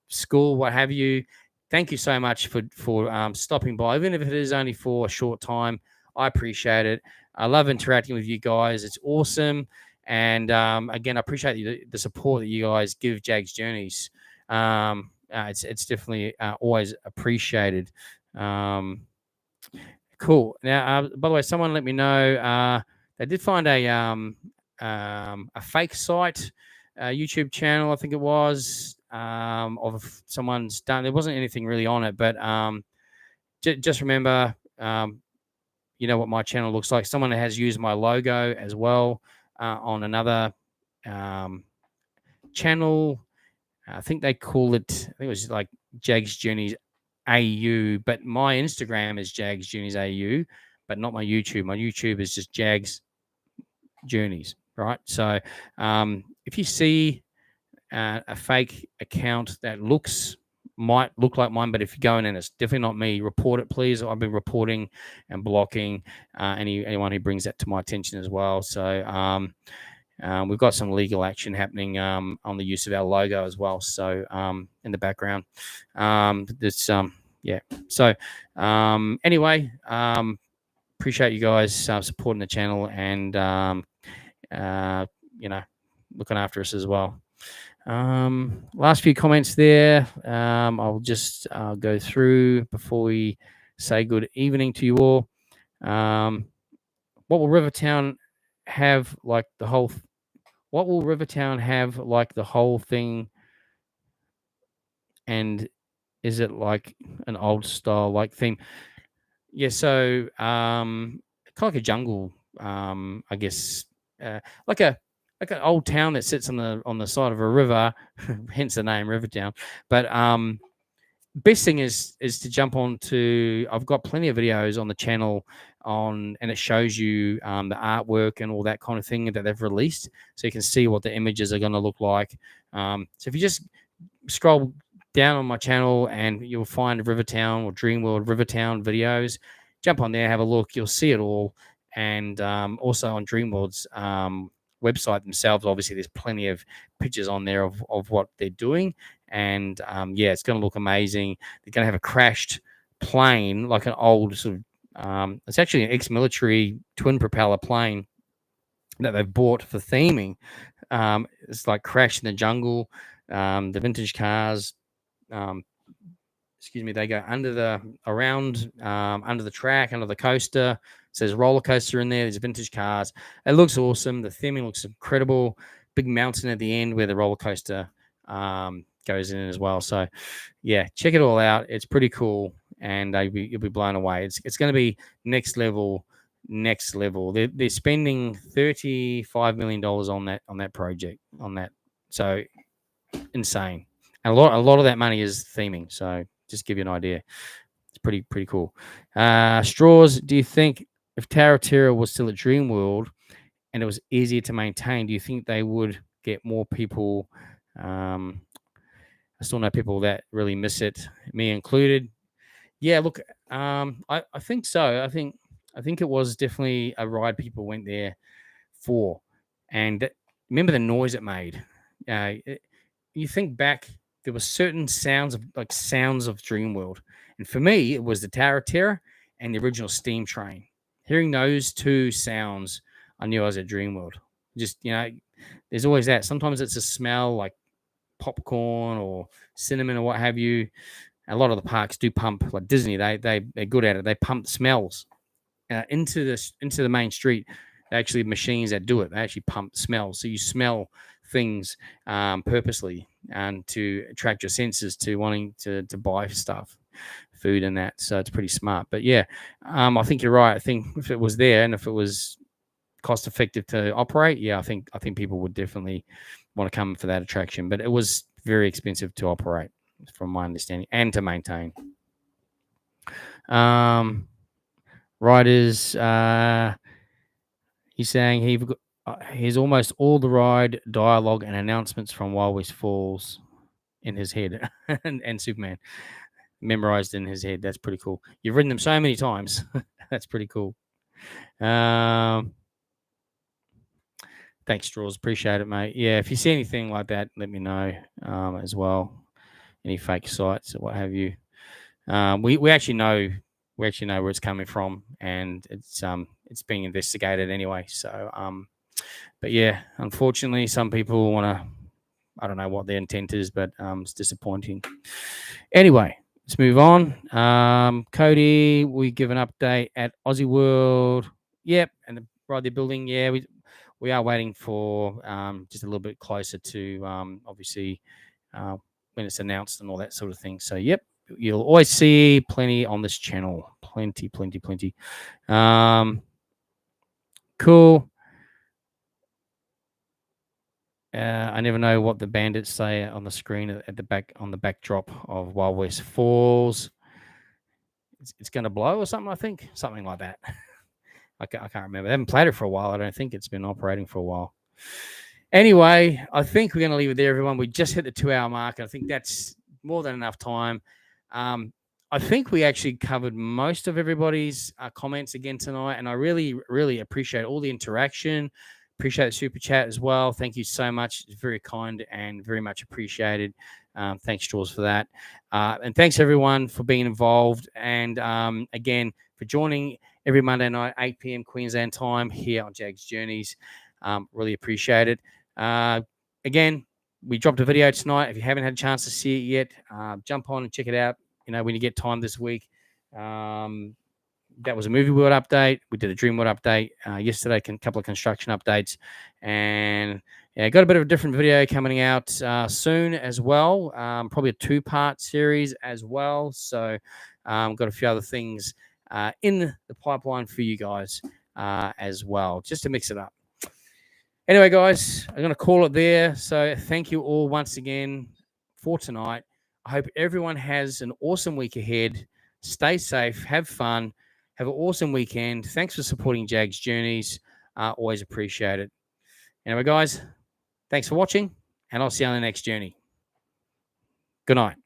school, what have you. Thank you so much for stopping by, even if it is only for a short time. I appreciate it. I love interacting with you guys. It's awesome. And again, I appreciate the support that you guys give Jaggs Journeys. It's definitely always appreciated. Cool. Now, by the way, someone let me know they did find a fake site, YouTube channel, I think it was, of someone's done. There wasn't anything really on it, but just remember, you know what my channel looks like. Someone has used my logo as well on another channel. I think they call it, I think it was like Jaggs Journeys AU, but my Instagram is Jaggs Journeys AU, but not my YouTube. My YouTube is just Jaggs Journeys, right? So if you see a fake account that might look like mine, but if you go in and it's definitely not me, report it, please. I've been reporting and blocking anyone who brings that to my attention as well. So we've got some legal action happening on the use of our logo as well. So in the background, yeah. So anyway, appreciate you guys supporting the channel and looking after us as well. Last few comments there. I'll just go through before we say good evening to you all. What will Rivertown have like the whole? What will Rivertown have like the whole thing? And is it like an old style like theme? Yeah. So kind of like a jungle. I guess like an old town that sits on the side of a river, hence the name Rivertown. But best thing is to jump on to. I've got plenty of videos on the channel and it shows you the artwork and all that kind of thing that they've released, so you can see what the images are going to look like. So if you just scroll down on my channel and you'll find Rivertown or Dreamworld Rivertown videos, jump on there, have a look, you'll see it all. And also on Dreamworld's website themselves, obviously there's plenty of pictures on there of what they're doing. And yeah, it's going to look amazing. They're going to have a crashed plane, like an old sort of, it's actually an ex-military twin propeller plane that they've bought for theming. It's like crashed in the jungle, the vintage cars, excuse me, they go under the under the track, under the coaster. It says roller coaster in there. There's vintage cars. It looks awesome. The theming looks incredible. Big mountain at the end where the roller coaster goes in as well. So yeah, check it all out. It's pretty cool, and you'll be blown away. It's going to be next level. Next level. They're spending $35 million on that project, on that. So insane. And a lot of that money is theming. So just give you an idea. It's pretty cool. Straws, do you think if Tower of Terror was still at Dreamworld and it was easier to maintain, do you think they would get more people? I still know people that really miss it, me included. Yeah, look, I think so. I think it was definitely a ride people went there for. And remember the noise it made. You think back, there were certain sounds of Dreamworld, and for me, it was the Tower of Terror and the original Steam Train. Hearing those two sounds, I knew I was at Dreamworld. Just there's always that. Sometimes it's a smell like popcorn or cinnamon or what have you. A lot of the parks do pump, like Disney. They're good at it. They pump smells into the main street. They actually have machines that do it. They actually pump smells, so you smell things purposely and to attract your senses to wanting to buy stuff, food and that. So it's pretty smart. But yeah, I think you're right. I think if it was there and if it was cost effective to operate, yeah, I think people would definitely want to come for that attraction. But it was very expensive to operate, from my understanding, and to maintain. Riders, he's saying he's almost all the ride dialogue and announcements from Wild West Falls in his head, and Superman memorized in his head. That's pretty cool. You've ridden them so many times. That's pretty cool. Thanks, Straws. Appreciate it, mate. Yeah, if you see anything like that, let me know as well. Any fake sites or what have you. We actually know where it's coming from, and it's being investigated anyway. So but yeah, unfortunately, some people want to. I don't know what their intent is, but it's disappointing. Anyway, let's move on. Cody, we give an update at Aussie World. Yep, and the ride they're building. Yeah, we are waiting for just a little bit closer to obviously when it's announced and all that sort of thing. So yep, you'll always see plenty on this channel. Plenty. Cool. I never know what the bandits say on the screen at the back, on the backdrop of Wild West Falls. It's going to blow or something, I think. Something like that. I can't remember. They haven't played it for a while. I don't think it's been operating for a while. Anyway, I think we're going to leave it there, everyone. We just hit the 2-hour mark. I think that's more than enough time. I think we actually covered most of everybody's comments again tonight, and I really, really appreciate all the interaction. Appreciate the super chat as well. Thank you so much. It's very kind and very much appreciated. Thanks, Jaws, for that. And thanks, everyone, for being involved. And again, for joining every Monday night, 8 p.m. Queensland time here on Jaggs Journeys. Really appreciate it. Again, we dropped a video tonight. If you haven't had a chance to see it yet, jump on and check it out. When you get time this week. That was a movie world update. We did a dream world update yesterday, a couple of construction updates, and got a bit of a different video coming out soon as well. Probably a 2-part series as well. So got a few other things in the pipeline for you guys as well, just to mix it up. Anyway, guys, I'm going to call it there. So thank you all once again for tonight. I hope everyone has an awesome week ahead. Stay safe, have fun, have an awesome weekend. Thanks for supporting Jaggs Journeys. Always appreciate it. Anyway, guys, thanks for watching, and I'll see you on the next journey. Good night.